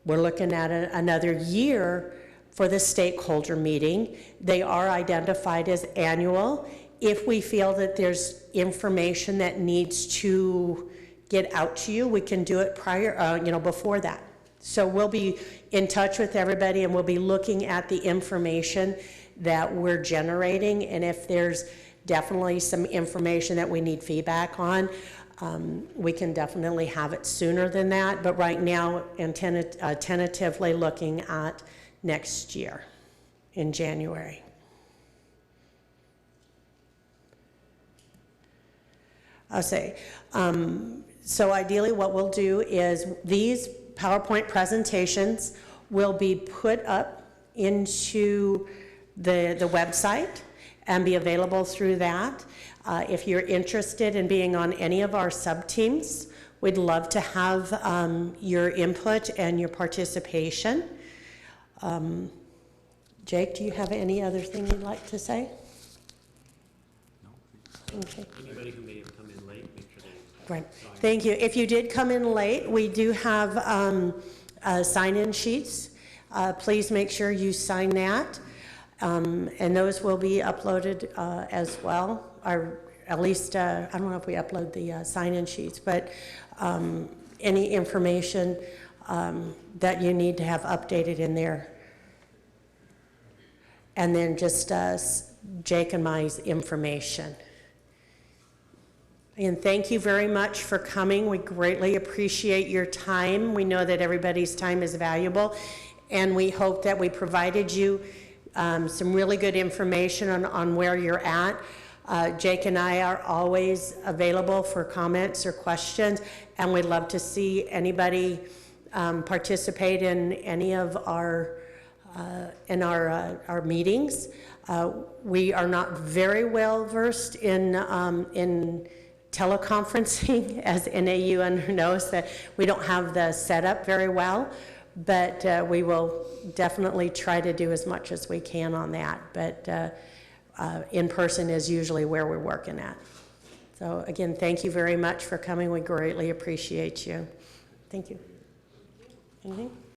we're looking at another year for the stakeholder meeting. They are identified as annual. If we feel that there's information that needs to get out to you, we can do it before that. So we'll be in touch with everybody, and we'll be looking at the information that we're generating, and if there's definitely some information that we need feedback on, we can definitely have it sooner than that, but right now, tentatively looking at next year in January. I'll say, so ideally what we'll do is these PowerPoint presentations will be put up into the website and be available through that. If you're interested in being on any of our sub-teams, we'd love to have your input and your participation. Jake, do you have any other thing you'd like to say? No. Okay. Anybody who may have come in late, make sure they... Great. Thank you. If you did come in late, we do have sign-in sheets. Please make sure you sign that. And those will be uploaded as well, or at least, I don't know if we upload the sign-in sheets, but any information that you need to have updated in there. And then just Jake and my information. And thank you very much for coming. We greatly appreciate your time. We know that everybody's time is valuable, and we hope that we provided you some really good information on where you're at. Jake and I are always available for comments or questions, and we'd love to see anybody participate in any of our meetings. We are not very well versed in teleconferencing, as NAU knows that we don't have the setup very well. But we will definitely try to do as much as we can on that. But in person is usually where we're working at. So again, thank you very much for coming. We greatly appreciate you. Thank you. Anything?